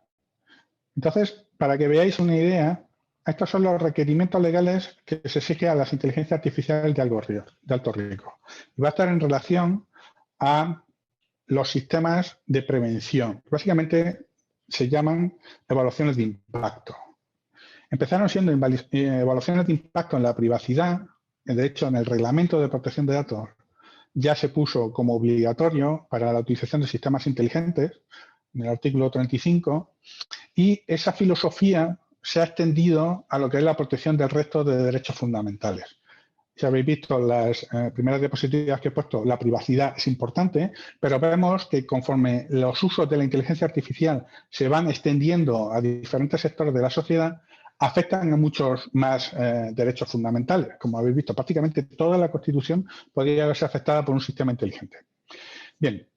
Speaker 2: Entonces, para que veáis una idea, estos son los requerimientos legales que se exigen a las inteligencias artificiales de alto riesgo. Y va a estar en relación a los sistemas de prevención. Básicamente se llaman evaluaciones de impacto. Empezaron siendo evaluaciones de impacto en la privacidad. De hecho, en el Reglamento de Protección de Datos ya se puso como obligatorio para la utilización de sistemas inteligentes, en el artículo 35, y esa filosofía se ha extendido a lo que es la protección del resto de derechos fundamentales. Si habéis visto las primeras diapositivas que he puesto, la privacidad es importante, pero vemos que conforme los usos de la inteligencia artificial se van extendiendo a diferentes sectores de la sociedad, afectan a muchos más derechos fundamentales. Como habéis visto, prácticamente toda la Constitución podría verse afectada por un sistema inteligente. Bien,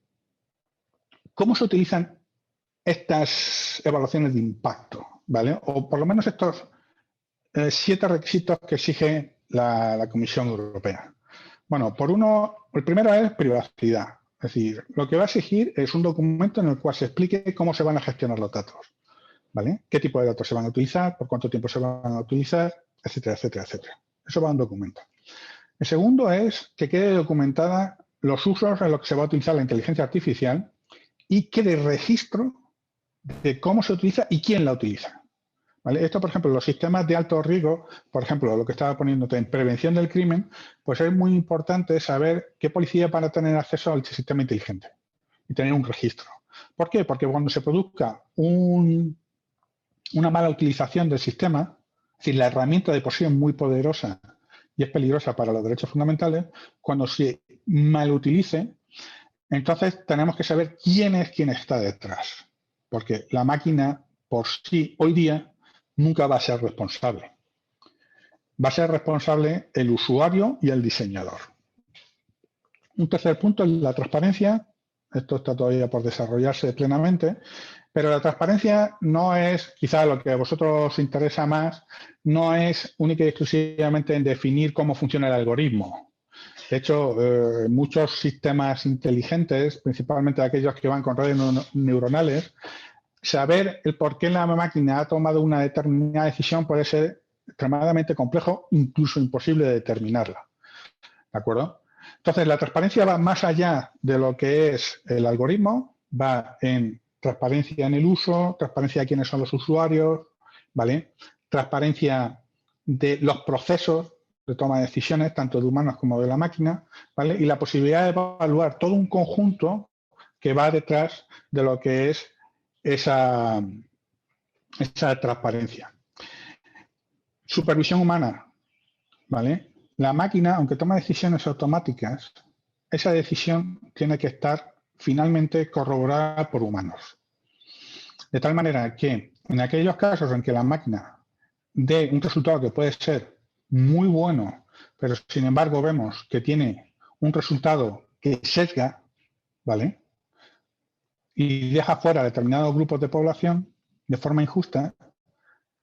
Speaker 2: ¿cómo se utilizan estas evaluaciones de impacto? ¿Vale? O por lo menos estos 7 requisitos que exige la Comisión Europea. Bueno, el primero es privacidad. Es decir, lo que va a exigir es un documento en el cual se explique cómo se van a gestionar los datos, ¿vale? Qué tipo de datos se van a utilizar, por cuánto tiempo se van a utilizar, etcétera, etcétera, etcétera. Eso va a un documento. El segundo es que quede documentada los usos en los que se va a utilizar la inteligencia artificial y quede registro de cómo se utiliza y quién la utiliza. ¿Vale? Esto, por ejemplo, los sistemas de alto riesgo, por ejemplo, lo que estaba poniéndote en prevención del crimen, pues es muy importante saber qué policía van a tener acceso al sistema inteligente y tener un registro. ¿Por qué? Porque cuando se produzca una mala utilización del sistema, es decir, la herramienta de por sí es muy poderosa y es peligrosa para los derechos fundamentales, cuando se mal utilice, entonces tenemos que saber quién está detrás. Porque la máquina por sí, hoy día, nunca va a ser responsable. Va a ser responsable el usuario y el diseñador. Un tercer punto es la transparencia. Esto está todavía por desarrollarse plenamente, pero la transparencia no es, quizá lo que a vosotros os interesa más, no es única y exclusivamente en definir cómo funciona el algoritmo. De hecho, muchos sistemas inteligentes, principalmente aquellos que van con redes neuronales, saber el por qué la máquina ha tomado una determinada decisión puede ser extremadamente complejo, incluso imposible de determinarla. ¿De acuerdo? Entonces, la transparencia va más allá de lo que es el algoritmo, va en transparencia en el uso, transparencia de quiénes son los usuarios, ¿vale? Transparencia de los procesos de toma de decisiones, tanto de humanos como de la máquina, ¿vale? Y la posibilidad de evaluar todo un conjunto que va detrás de lo que es esa transparencia. Supervisión humana, ¿vale? La máquina, aunque toma decisiones automáticas, esa decisión tiene que estar finalmente corroborada por humanos. De tal manera que en aquellos casos en que la máquina dé un resultado que puede ser muy bueno, pero sin embargo vemos que tiene un resultado que sesga, ¿vale? Y deja fuera determinados grupos de población de forma injusta,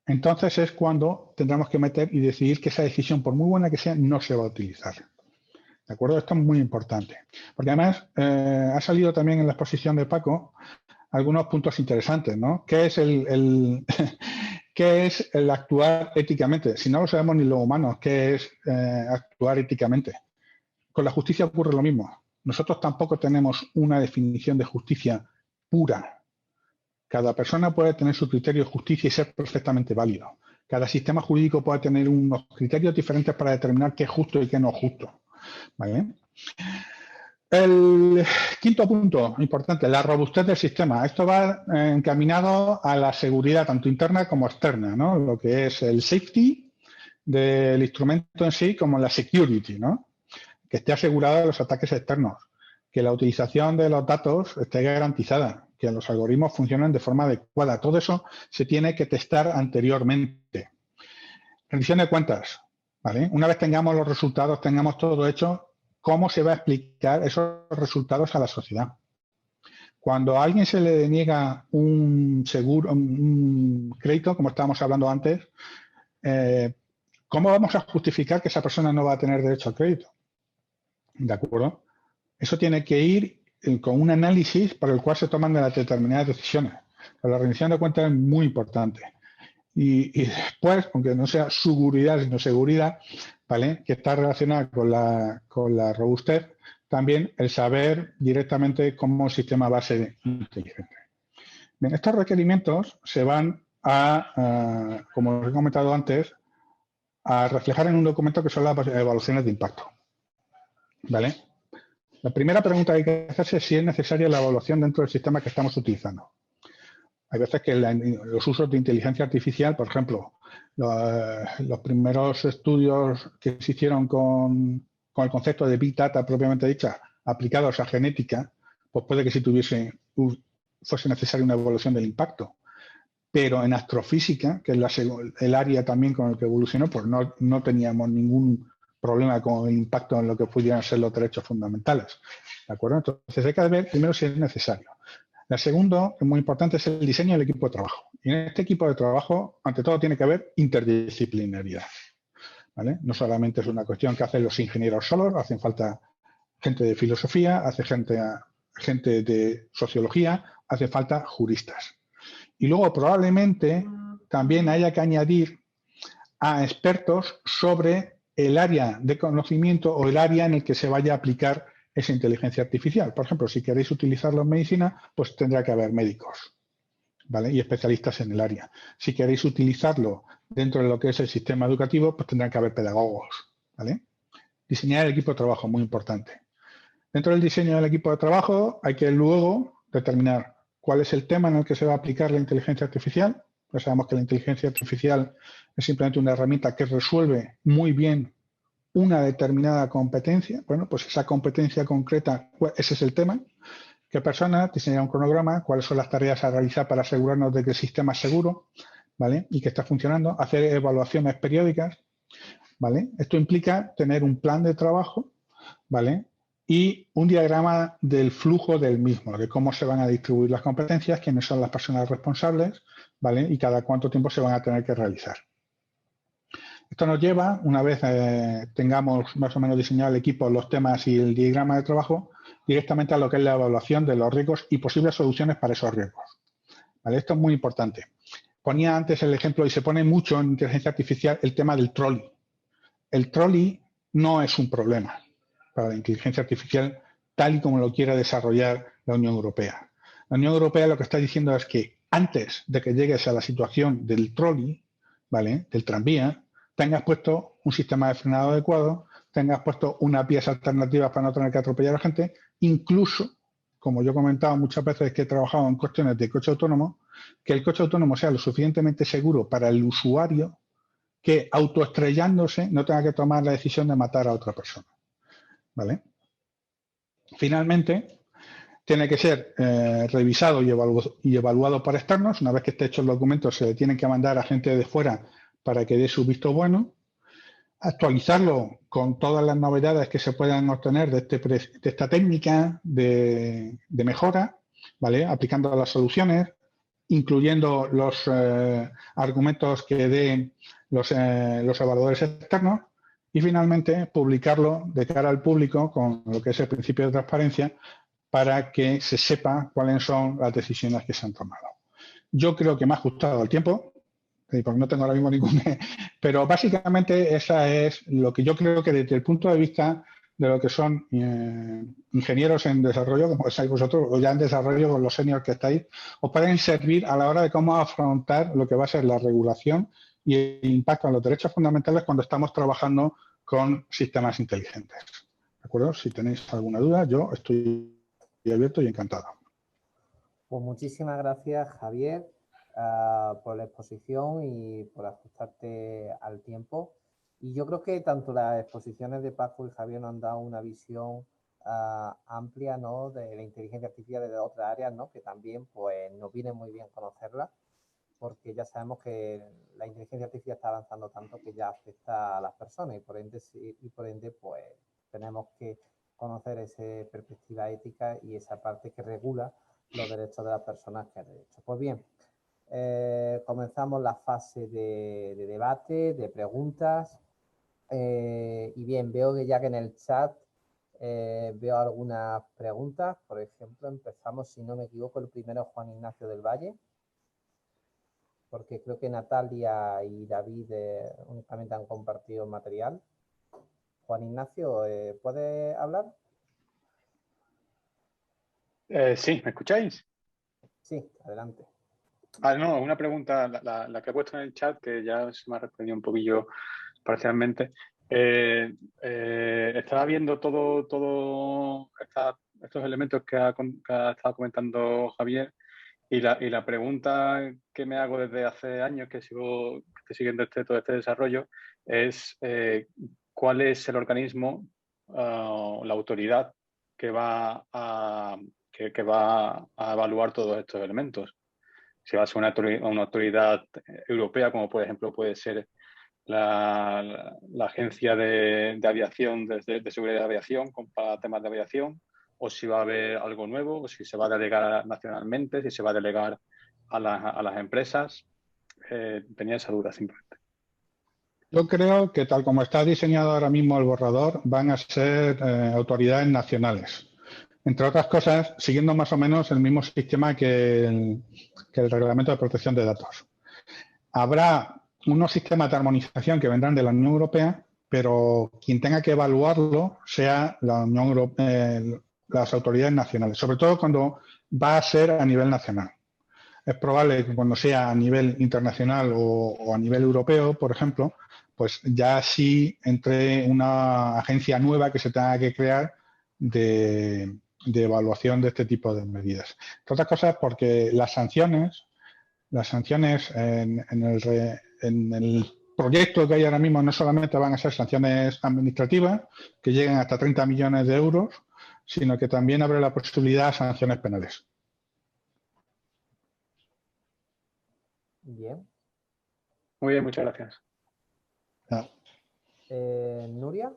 Speaker 2: entonces es cuando tendremos que meter y decidir que esa decisión, por muy buena que sea, no se va a utilizar. ¿De acuerdo? Esto es muy importante. Porque además ha salido también en la exposición de Paco algunos puntos interesantes, ¿no? ¿Qué es ¿qué es el actuar éticamente? Si no lo sabemos ni los humanos, ¿qué es actuar éticamente? Con la justicia ocurre lo mismo. Nosotros tampoco tenemos una definición de justicia pura. Cada persona puede tener su criterio de justicia y ser perfectamente válido. Cada sistema jurídico puede tener unos criterios diferentes para determinar qué es justo y qué no es justo, ¿vale? El quinto punto importante, la robustez del sistema. Esto va encaminado a la seguridad tanto interna como externa, ¿no? Lo que es el safety del instrumento en sí como la security, ¿no? Que esté asegurado de los ataques externos, que la utilización de los datos esté garantizada, que los algoritmos funcionen de forma adecuada. Todo eso se tiene que testar anteriormente. Rendición de cuentas, ¿vale? Una vez tengamos los resultados, tengamos todo hecho, ¿cómo se va a explicar esos resultados a la sociedad? Cuando a alguien se le deniega un seguro, un crédito, como estábamos hablando antes, ¿cómo vamos a justificar que esa persona no va a tener derecho al crédito? ¿De acuerdo? Eso tiene que ir con un análisis para el cual se toman las determinadas decisiones. Pero la rendición de cuentas es muy importante. Y después, aunque no sea seguridad, sino seguridad, ¿vale? Que está relacionada con la robustez, también el saber directamente cómo el sistema va a ser inteligente. Bien, estos requerimientos se van como os he comentado antes, a reflejar en un documento que son las evaluaciones de impacto, ¿vale? La primera pregunta que hay que hacerse es si es necesaria la evaluación dentro del sistema que estamos utilizando. Hay veces que los usos de inteligencia artificial, por ejemplo, los primeros estudios que se hicieron con el concepto de Big Data propiamente dicha, aplicados a genética, pues puede que sí fuese necesaria una evaluación del impacto. Pero en astrofísica, que es el área también con el que evolucionó, pues no teníamos ningún problema con el impacto en lo que pudieran ser los derechos fundamentales. ¿De acuerdo? Entonces hay que ver primero si es necesario. La segunda, que es muy importante, es el diseño del equipo de trabajo. Y en este equipo de trabajo, ante todo, tiene que haber interdisciplinariedad, ¿vale? No solamente es una cuestión que hacen los ingenieros solos, hacen falta gente de filosofía, hace gente de sociología, hace falta juristas. Y luego probablemente también haya que añadir a expertos sobre el área de conocimiento o el área en el que se vaya a aplicar esa inteligencia artificial. Por ejemplo, si queréis utilizarlo en medicina, pues tendrá que haber médicos, ¿vale? Y especialistas en el área. Si queréis utilizarlo dentro de lo que es el sistema educativo, pues tendrán que haber pedagogos, ¿vale? Diseñar el equipo de trabajo, muy importante. Dentro del diseño del equipo de trabajo hay que luego determinar cuál es el tema en el que se va a aplicar la inteligencia artificial. Pues sabemos que la inteligencia artificial es simplemente una herramienta que resuelve muy bien una determinada competencia. Bueno, pues esa competencia concreta, ese es el tema. ¿Qué persona? Diseñar un cronograma, cuáles son las tareas a realizar para asegurarnos de que el sistema es seguro, ¿vale? Y que está funcionando. Hacer evaluaciones periódicas, ¿vale? Esto implica tener un plan de trabajo, ¿vale? Y un diagrama del flujo del mismo, de cómo se van a distribuir las competencias, quiénes son las personas responsables, ¿vale? Y cada cuánto tiempo se van a tener que realizar. Esto nos lleva, una vez tengamos más o menos diseñado el equipo, los temas y el diagrama de trabajo, directamente a lo que es la evaluación de los riesgos y posibles soluciones para esos riesgos, ¿vale? Esto es muy importante. Ponía antes el ejemplo, y se pone mucho en inteligencia artificial, el tema del trolley. El trolley no es un problema para la inteligencia artificial tal y como lo quiere desarrollar la Unión Europea. La Unión Europea lo que está diciendo es que antes de que llegues a la situación del trolley, ¿vale? Del tranvía, tengas puesto un sistema de frenado adecuado, tengas puesto unas vías alternativas para no tener que atropellar a la gente, incluso, como yo he comentado muchas veces que he trabajado en cuestiones de coche autónomo, que el coche autónomo sea lo suficientemente seguro para el usuario que autoestrellándose no tenga que tomar la decisión de matar a otra persona, ¿vale? Finalmente, tiene que ser revisado y evaluado por externos. Una vez que esté hecho el documento, se le tiene que mandar a gente de fuera para que dé su visto bueno. Actualizarlo con todas las novedades que se puedan obtener de esta técnica de mejora, ¿vale? Aplicando las soluciones, incluyendo los argumentos que den los evaluadores externos, y finalmente publicarlo de cara al público con lo que es el principio de transparencia para que se sepa cuáles son las decisiones que se han tomado. Yo creo que me ha ajustado el tiempo, porque no tengo ahora mismo ningún... Pero básicamente esa es lo que yo creo que desde el punto de vista de lo que son ingenieros en desarrollo, como estáis vosotros, o ya en desarrollo con los seniors que estáis, os pueden servir a la hora de cómo afrontar lo que va a ser la regulación y el impacto en los derechos fundamentales cuando estamos trabajando con sistemas inteligentes. ¿De acuerdo? Si tenéis alguna duda, yo estoy abierto y encantado.
Speaker 6: Pues muchísimas gracias, Javier, por la exposición y por ajustarte al tiempo. Y yo creo que tanto las exposiciones de Paco y Javier nos han dado una visión amplia, ¿no?, de la inteligencia artificial desde otras áreas, ¿no?, que también pues, nos viene muy bien conocerla, porque ya sabemos que la inteligencia artificial está avanzando tanto que ya afecta a las personas y por ende pues, tenemos que conocer esa perspectiva ética y esa parte que regula los derechos de las personas que han hecho. Pues bien, comenzamos la fase de debate, de preguntas. Y bien, veo que ya que en el chat veo algunas preguntas. Por ejemplo, empezamos, si no me equivoco, el primero Juan Ignacio del Valle, porque creo que Natalia y David únicamente han compartido material. Juan Ignacio, ¿puede hablar?
Speaker 7: Sí, ¿me escucháis?
Speaker 6: Sí, adelante.
Speaker 7: No, una pregunta, la que he puesto en el chat, que ya se me ha respondido un poquillo parcialmente. Estaba viendo todos estos elementos que ha estado comentando Javier, y la pregunta que me hago desde hace años, que estoy siguiendo todo este desarrollo, es cuál es el organismo, la autoridad que va a evaluar todos estos elementos. Si va a ser una autoridad europea, como por ejemplo puede ser la Agencia de Aviación, de Seguridad de Aviación, para temas de aviación, o si va a haber algo nuevo, o si se va a delegar nacionalmente, si se va a delegar a las empresas. Tenía esa duda simplemente.
Speaker 2: Yo creo que tal como está diseñado ahora mismo el borrador, van a ser autoridades nacionales. Entre otras cosas, siguiendo más o menos el mismo sistema que el Reglamento de Protección de Datos. Habrá unos sistemas de armonización que vendrán de la Unión Europea, pero quien tenga que evaluarlo sea la Unión Europea, las autoridades nacionales, sobre todo cuando va a ser a nivel nacional. Es probable que cuando sea a nivel internacional o a nivel europeo, por ejemplo, pues ya sí entre una agencia nueva que se tenga que crear de evaluación de este tipo de medidas. Entre otras cosas porque las sanciones en el proyecto que hay ahora mismo no solamente van a ser sanciones administrativas que lleguen hasta 30 millones de euros, sino que también abre la posibilidad a sanciones penales.
Speaker 6: Bien.
Speaker 7: Muy bien, muchas gracias.
Speaker 6: Nuria.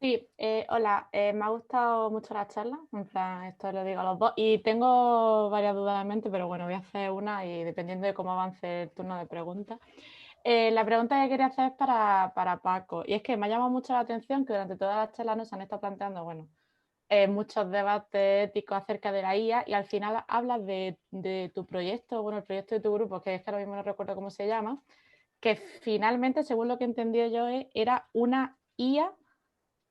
Speaker 8: Sí, hola, me ha gustado mucho la charla, en plan, esto lo digo a los dos, y tengo varias dudas en mente, pero bueno, voy a hacer una y dependiendo de cómo avance el turno de preguntas. La pregunta que quería hacer es para Paco, y es que me ha llamado mucho la atención que durante todas las charlas nos han estado planteando, bueno, muchos debates éticos acerca de la IA, y al final hablas de tu proyecto, bueno, el proyecto de tu grupo, que es que ahora mismo no recuerdo cómo se llama, que finalmente, según lo que he entendido yo, era una IA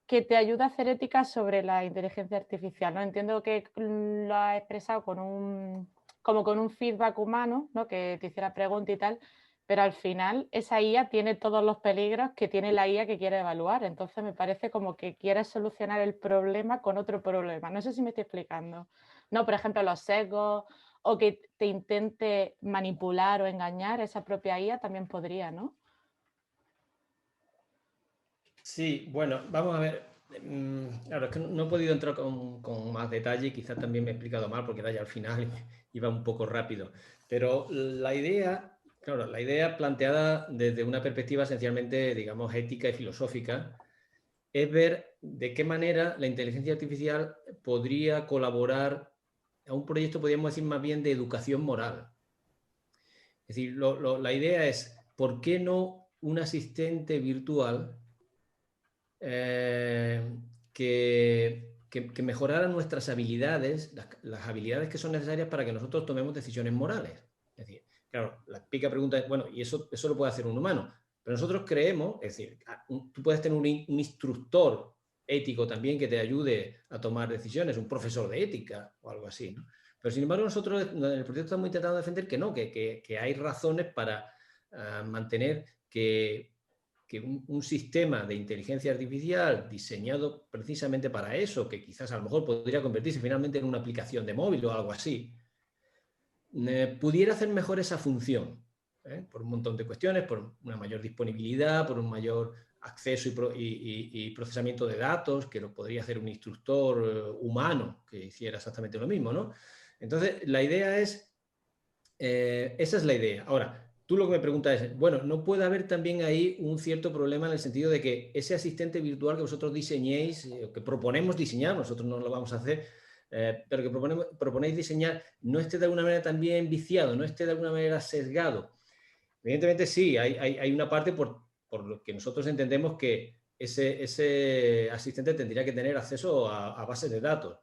Speaker 8: que te ayuda a hacer ética sobre la inteligencia artificial, ¿no? Entiendo que lo has expresado como con un feedback humano, ¿no?, que te hiciera preguntas y tal, pero al final esa IA tiene todos los peligros que tiene la IA que quiere evaluar. Entonces me parece como que quieres solucionar el problema con otro problema. No sé si me estoy explicando. No, por ejemplo, los sesgos o que te intente manipular o engañar esa propia IA también podría, ¿no?
Speaker 4: Sí, bueno, vamos a ver. Claro, es que no he podido entrar con más detalle y quizás también me he explicado mal porque era ya al final y iba un poco rápido. Pero la idea, claro, la idea planteada desde una perspectiva esencialmente, digamos, ética y filosófica, es ver de qué manera la inteligencia artificial podría colaborar a un proyecto, podríamos decir, más bien de educación moral. Es decir, la idea es, ¿por qué no un asistente virtual que mejorara nuestras habilidades, las habilidades que son necesarias para que nosotros tomemos decisiones morales? Es decir, claro, la típica pregunta es, bueno, ¿y eso lo puede hacer un humano? Pero nosotros creemos, es decir, tú puedes tener un instructor ético también que te ayude a tomar decisiones, un profesor de ética o algo así, ¿no? Pero sin embargo nosotros en el proyecto estamos intentando defender que no, que hay razones para mantener que un sistema de inteligencia artificial diseñado precisamente para eso, que quizás a lo mejor podría convertirse finalmente en una aplicación de móvil o algo así, pudiera hacer mejor esa función, por un montón de cuestiones, por una mayor disponibilidad, por un mayor acceso y procesamiento de datos, que lo podría hacer un instructor humano que hiciera exactamente lo mismo, ¿no? Entonces, la idea es, esa es la idea. Ahora, tú lo que me preguntas es, bueno, ¿no puede haber también ahí un cierto problema en el sentido de que ese asistente virtual que vosotros diseñéis, que proponemos diseñar, nosotros no lo vamos a hacer, pero que proponéis diseñar, no esté de alguna manera también viciado, no esté de alguna manera sesgado? Evidentemente sí, hay una parte por lo que nosotros entendemos que ese asistente tendría que tener acceso a bases de datos.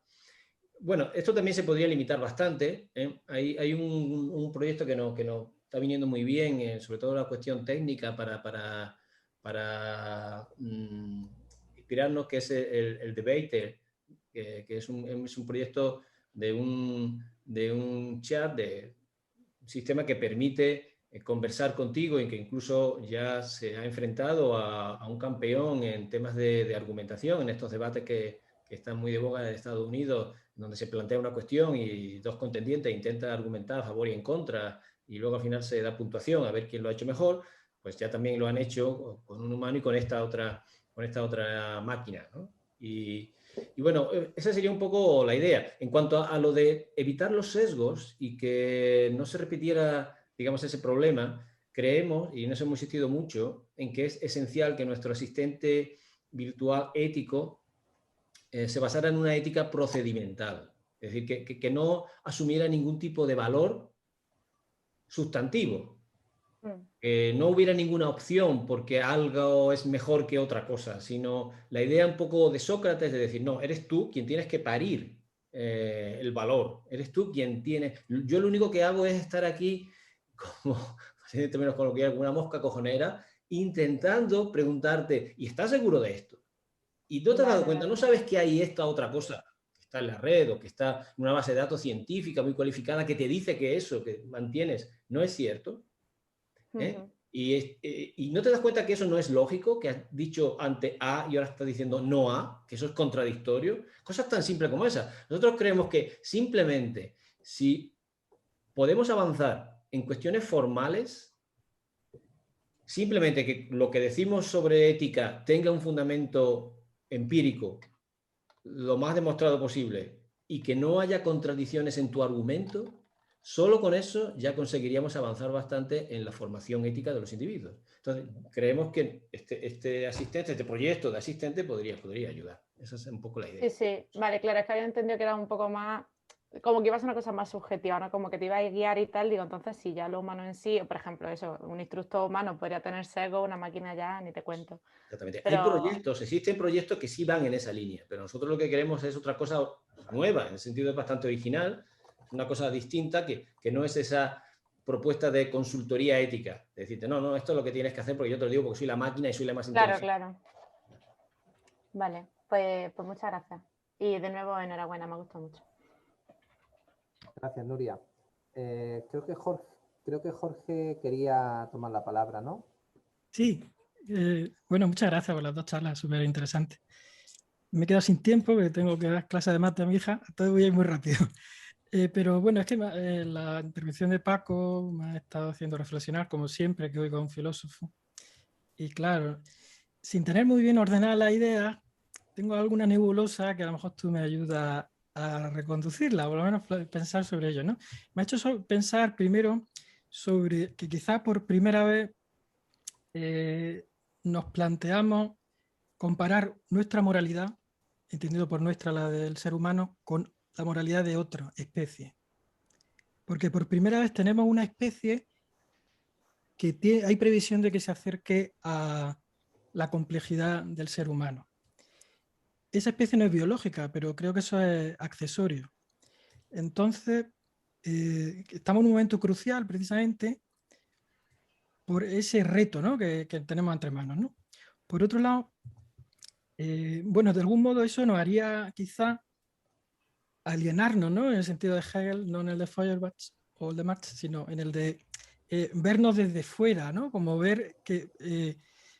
Speaker 4: Bueno, esto también se podría limitar bastante, ¿eh? Hay un proyecto que nos está viniendo muy bien, sobre todo la cuestión técnica para inspirarnos, que es el Debater, que es un proyecto de un chat, de un sistema que permite conversar contigo y que incluso ya se ha enfrentado a un campeón en temas de argumentación, en estos debates que están muy de boga en Estados Unidos, donde se plantea una cuestión y dos contendientes intentan argumentar a favor y en contra, y luego al final se da puntuación a ver quién lo ha hecho mejor. Pues ya también lo han hecho con un humano y con esta otra máquina, ¿no? Y bueno, esa sería un poco la idea. En cuanto a lo de evitar los sesgos y que no se repitiera, digamos, ese problema, creemos, y en eso hemos insistido mucho, en que es esencial que nuestro asistente virtual ético se basara en una ética procedimental. Es decir, que no asumiera ningún tipo de valor sustantivo. Que no hubiera ninguna opción porque algo es mejor que otra cosa, sino la idea un poco de Sócrates de decir, no, eres tú quien tienes que parir el valor, eres tú quien tiene... Yo lo único que hago es estar aquí, como en términos coloquiales, como una mosca cojonera, intentando preguntarte, ¿y estás seguro de esto? Y no te has dado cuenta, no sabes que hay esta otra cosa que está en la red o que está en una base de datos científica muy cualificada que te dice que eso que mantienes no es cierto. Y no te das cuenta que eso no es lógico, que has dicho ante A y ahora estás diciendo no A, que eso es contradictorio. Cosas tan simples como esas. Nosotros creemos que simplemente si podemos avanzar en cuestiones formales, simplemente que lo que decimos sobre ética tenga un fundamento empírico lo más demostrado posible y que no haya contradicciones en tu argumento, solo con eso ya conseguiríamos avanzar bastante en la formación ética de los individuos. Entonces, creemos que este asistente, este proyecto de asistente podría ayudar. Esa es un poco la idea.
Speaker 8: Sí, sí. Vale, claro, es que había entendido que era un poco más, como que iba a ser una cosa más subjetiva, ¿no? Como que te iba a guiar y tal. Digo, entonces, si ya lo humano en sí, por ejemplo, eso, un instructor humano podría tener sesgo, una máquina ya, ni te cuento.
Speaker 4: Exactamente.
Speaker 8: Pero...
Speaker 4: Existen proyectos que sí van en esa línea, pero nosotros lo que queremos es otra cosa nueva, en el sentido es bastante original, una cosa distinta que no es esa propuesta de consultoría ética, de decirte, no, esto es lo que tienes que hacer porque yo te lo digo porque soy la máquina y soy la más inteligente.
Speaker 8: Claro. Vale, pues muchas gracias. Y de nuevo, enhorabuena, me ha gustado mucho.
Speaker 6: Gracias, Nuria. Creo que Jorge quería tomar la palabra, ¿no?
Speaker 5: Sí. Bueno, muchas gracias por las dos charlas, súper interesantes. Me he quedado sin tiempo, que tengo que dar clase de mate a mi hija, todo voy a ir muy rápido. Pero bueno, es que la intervención de Paco me ha estado haciendo reflexionar, como siempre que oigo a un filósofo. Y claro, sin tener muy bien ordenada la idea, tengo alguna nebulosa que a lo mejor tú me ayudas a reconducirla, o por lo menos pensar sobre ello, ¿no? Me ha hecho pensar primero sobre que quizás por primera vez nos planteamos comparar nuestra moralidad, entendido por nuestra la del ser humano, con la moralidad de otra especie. Porque por primera vez tenemos una especie que hay previsión de que se acerque a la complejidad del ser humano. Esa especie no es biológica, pero creo que eso es accesorio. Entonces, estamos en un momento crucial precisamente por ese reto, ¿no? que tenemos entre manos, ¿no? Por otro lado, bueno, de algún modo eso nos haría quizá alienarnos, ¿no? En el sentido de Hegel, no en el de Feuerbach o el de Marx, sino en el de vernos desde fuera, ¿no? Como ver que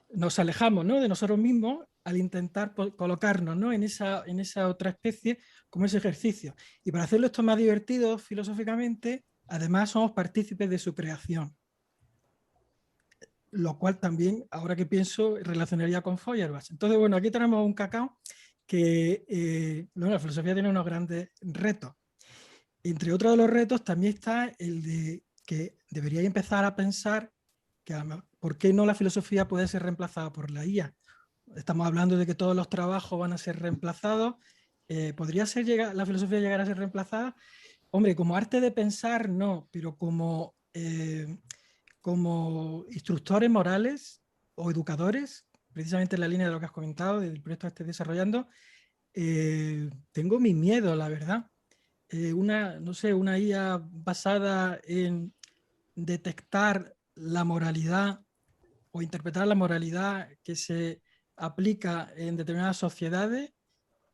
Speaker 5: nos alejamos, ¿no? de nosotros mismos al intentar colocarnos, ¿no? en esa otra especie como ese ejercicio. Y para hacerlo esto más divertido filosóficamente, además somos partícipes de su creación. Lo cual también, ahora que pienso, relacionaría con Feuerbach. Entonces, bueno, aquí tenemos un cacao que la filosofía tiene unos grandes retos. Entre otros de los retos también está el de que debería empezar a pensar que ¿por qué no la filosofía puede ser reemplazada por la IA? Estamos hablando de que todos los trabajos van a ser reemplazados. ¿Podría la filosofía llegar a ser reemplazada? Hombre, como arte de pensar, no, pero como instructores morales o educadores, precisamente en la línea de lo que has comentado, del proyecto que estés desarrollando, tengo mi miedo, la verdad. No sé, una IA basada en detectar la moralidad o interpretar la moralidad que se aplica en determinadas sociedades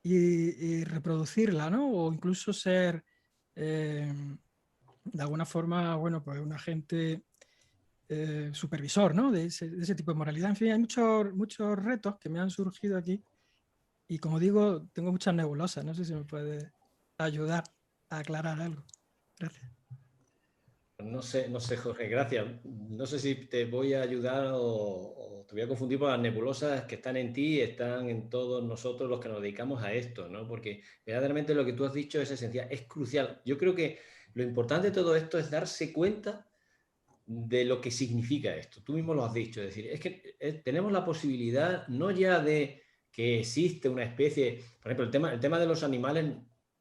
Speaker 5: y reproducirla, ¿no? O incluso ser, de alguna forma, bueno, pues un agente supervisor, ¿no? De ese tipo de moralidad. En fin, hay muchos retos que me han surgido aquí y, como digo, tengo muchas nebulosas. No sé si me puede ayudar a aclarar algo. Gracias.
Speaker 4: No sé, Jorge, gracias. No sé si te voy a ayudar o te voy a confundir por las nebulosas que están en ti y están en todos nosotros los que nos dedicamos a esto, ¿no? Porque verdaderamente lo que tú has dicho es esencial, es crucial. Yo creo que lo importante de todo esto es darse cuenta de lo que significa esto. Tú mismo lo has dicho, es decir, es que tenemos la posibilidad no ya de que existe una especie, por ejemplo, el tema de los animales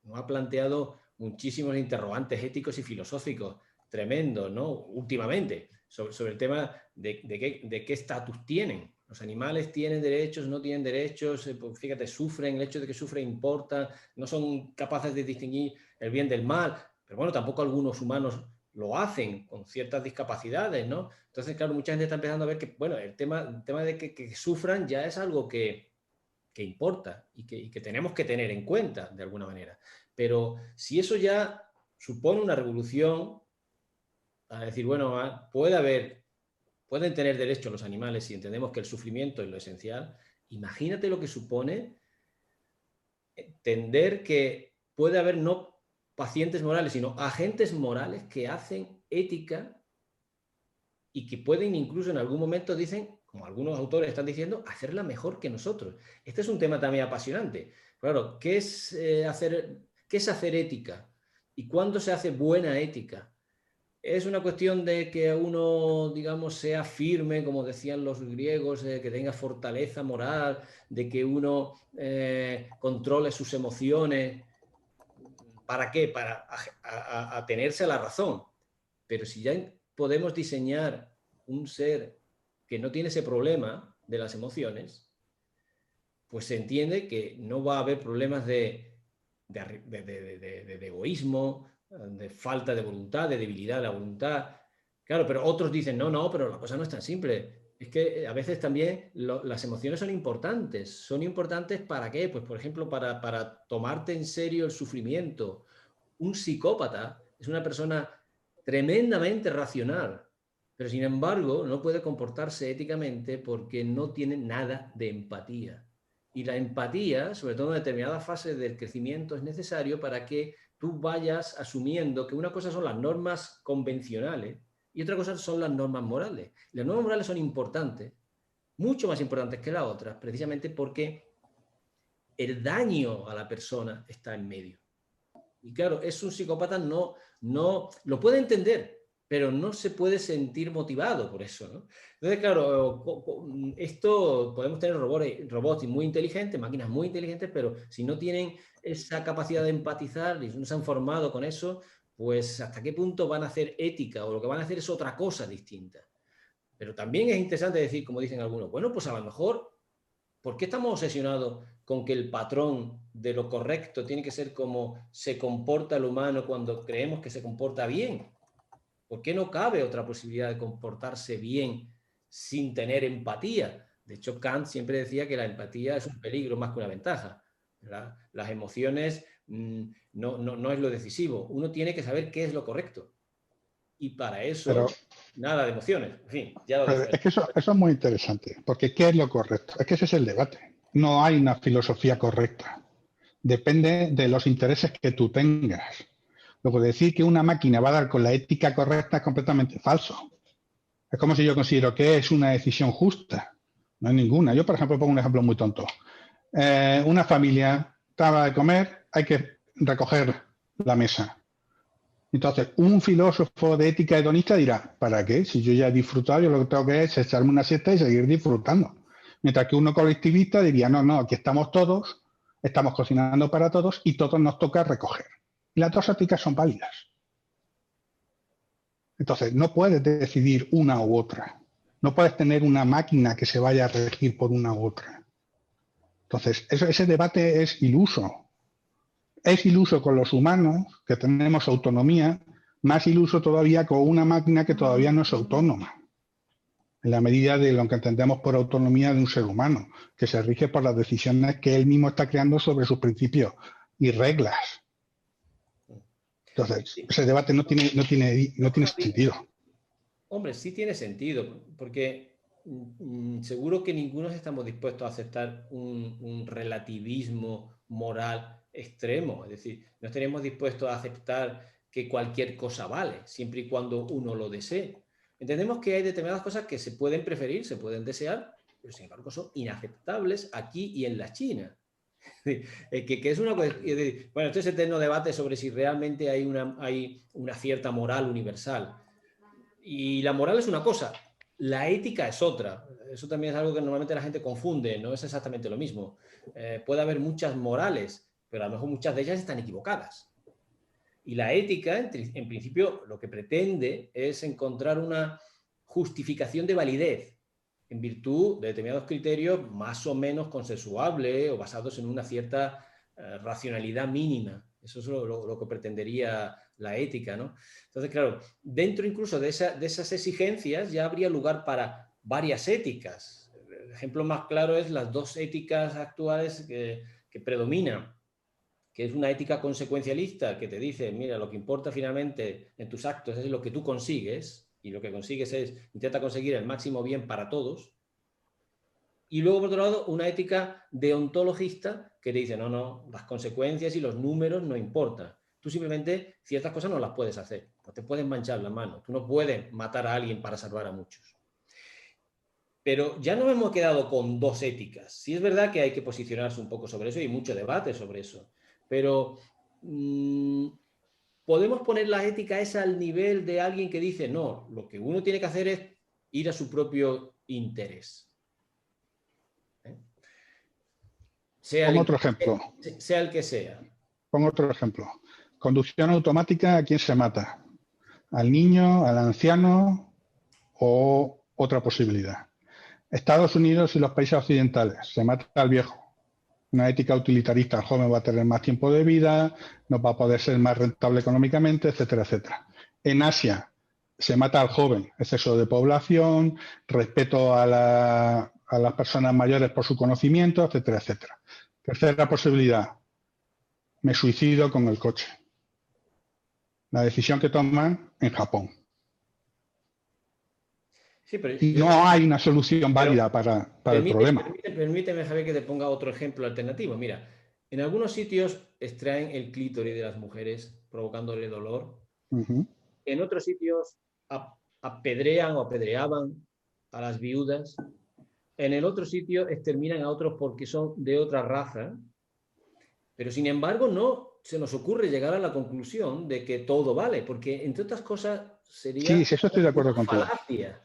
Speaker 4: nos ha planteado muchísimos interrogantes éticos y filosóficos tremendos, ¿no? Últimamente, sobre el tema de qué estatus tienen. Los animales tienen derechos, no tienen derechos, pues fíjate, sufren, el hecho de que sufren importa, no son capaces de distinguir el bien del mal, pero bueno, tampoco algunos humanos lo hacen con ciertas discapacidades, ¿no? Entonces, claro, mucha gente está empezando a ver que, bueno, el tema de que sufran ya es algo que importa y que tenemos que tener en cuenta de alguna manera. Pero si eso ya supone una revolución, a decir, bueno, pueden tener derecho los animales si entendemos que el sufrimiento es lo esencial, imagínate lo que supone entender que puede haber no pacientes morales, sino agentes morales que hacen ética y que pueden incluso en algún momento, dicen, como algunos autores están diciendo, hacerla mejor que nosotros. Este es un tema también apasionante. Claro, ¿qué es hacer ética? ¿Y cuándo se hace buena ética? Es una cuestión de que uno, digamos, sea firme, como decían los griegos, que tenga fortaleza moral, de que uno controle sus emociones. ¿Para qué? Para atenerse a la razón. Pero si ya podemos diseñar un ser que no tiene ese problema de las emociones, pues se entiende que no va a haber problemas de egoísmo, de falta de voluntad, de debilidad de la voluntad. Claro, pero otros dicen, no, pero la cosa no es tan simple. Es que a veces también las emociones son importantes. ¿Son importantes para qué? Pues, por ejemplo, para tomarte en serio el sufrimiento. Un psicópata es una persona tremendamente racional, pero sin embargo no puede comportarse éticamente porque no tiene nada de empatía. Y la empatía, sobre todo en determinadas fases del crecimiento, es necesario para que tú vayas asumiendo que una cosa son las normas convencionales y otra cosa son las normas morales. Las normas morales son importantes, mucho más importantes que las otras, precisamente porque el daño a la persona está en medio. Y claro, es un psicópata, no lo puede entender, pero no se puede sentir motivado por eso, ¿no? Entonces, claro, esto podemos tener robots muy inteligentes, máquinas muy inteligentes, pero si no tienen esa capacidad de empatizar y no se han formado con eso, pues hasta qué punto van a hacer ética, o lo que van a hacer es otra cosa distinta. Pero también es interesante decir, como dicen algunos, bueno, pues a lo mejor, ¿por qué estamos obsesionados con que el patrón de lo correcto tiene que ser como se comporta el humano cuando creemos que se comporta bien? ¿Por qué no cabe otra posibilidad de comportarse bien sin tener empatía? De hecho, Kant siempre decía que la empatía es un peligro más que una ventaja. Las emociones no es lo decisivo. Uno tiene que saber qué es lo correcto. Y para eso, nada de emociones. En fin, ya lo dejo.
Speaker 2: Es que eso es muy interesante, porque ¿qué es lo correcto? Es que ese es el debate. No hay una filosofía correcta. Depende de los intereses que tú tengas. Luego, decir que una máquina va a dar con la ética correcta es completamente falso. Es como si yo considero que es una decisión justa. No hay ninguna. Yo, por ejemplo, pongo un ejemplo muy tonto. Una familia acaba de comer, hay que recoger la mesa. Entonces, un filósofo de ética hedonista dirá, ¿para qué? Si yo ya he disfrutado, yo lo que tengo que es echarme una siesta y seguir disfrutando. Mientras que uno colectivista diría, no, aquí estamos todos, estamos cocinando para todos y todos nos toca recoger. Y las dos éticas son válidas. Entonces, no puedes decidir una u otra. No puedes tener una máquina que se vaya a regir por una u otra. Entonces, ese debate es iluso. Es iluso con los humanos, que tenemos autonomía, más iluso todavía con una máquina que todavía no es autónoma, en la medida de lo que entendemos por autonomía de un ser humano, que se rige por las decisiones que él mismo está creando sobre sus principios y reglas. Entonces, ese debate no tiene sentido.
Speaker 4: Hombre, sí tiene sentido, porque seguro que ninguno estamos dispuestos a aceptar un relativismo moral extremo. Es decir, no estaremos dispuestos a aceptar que cualquier cosa vale, siempre y cuando uno lo desee. Entendemos que hay determinadas cosas que se pueden preferir, se pueden desear, pero sin embargo son inaceptables aquí y en la China. Que es una bueno, este es eterno debate sobre si realmente hay una cierta moral universal. Y la moral es una cosa, la ética es otra. Eso también es algo que normalmente la gente confunde, no es exactamente lo mismo. Puede haber muchas morales, pero a lo mejor muchas de ellas están equivocadas. Y la ética, en principio, lo que pretende es encontrar una justificación de validez en virtud de determinados criterios más o menos consensuables o basados en una cierta racionalidad mínima. Eso es lo que pretendería la ética, ¿no? Entonces, claro, dentro incluso de esas exigencias ya habría lugar para varias éticas. El ejemplo más claro es las dos éticas actuales que predominan, que es una ética consecuencialista que te dice, mira, lo que importa finalmente en tus actos es lo que tú consigues, y lo que consigues es, intenta conseguir el máximo bien para todos. Y luego, por otro lado, una ética deontologista que te dice, no, las consecuencias y los números no importan. Tú simplemente ciertas cosas no las puedes hacer, no te puedes manchar la mano, tú no puedes matar a alguien para salvar a muchos. Pero ya nos hemos quedado con dos éticas. Sí es verdad que hay que posicionarse un poco sobre eso y hay mucho debate sobre eso, pero podemos poner la ética esa al nivel de alguien que dice, no, lo que uno tiene que hacer es ir a su propio interés.
Speaker 2: Pongo otro ejemplo.
Speaker 4: Sea el que sea.
Speaker 2: Pongo otro ejemplo. Conducción automática, ¿a quién se mata? ¿Al niño, al anciano o otra posibilidad? Estados Unidos y los países occidentales, se mata al viejo. Una ética utilitarista, el joven va a tener más tiempo de vida, no va a poder ser más rentable económicamente, etcétera, etcétera. En Asia se mata al joven, exceso de población, respeto a las personas mayores por su conocimiento, etcétera, etcétera. Tercera posibilidad, me suicido con el coche. La decisión que toman en Japón.
Speaker 4: Sí, pero
Speaker 2: no hay una solución válida para el problema.
Speaker 4: Permíteme, Javier, que te ponga otro ejemplo alternativo. Mira, en algunos sitios extraen el clítoris de las mujeres provocándole dolor. En otros sitios apedrean o apedreaban a las viudas. En el otro sitio exterminan a otros porque son de otra raza Pero sin embargo no se nos ocurre llegar a la conclusión de que todo vale, porque entre otras cosas sería
Speaker 2: Sí, eso estoy de acuerdo
Speaker 4: una
Speaker 2: contigo.
Speaker 4: falacia.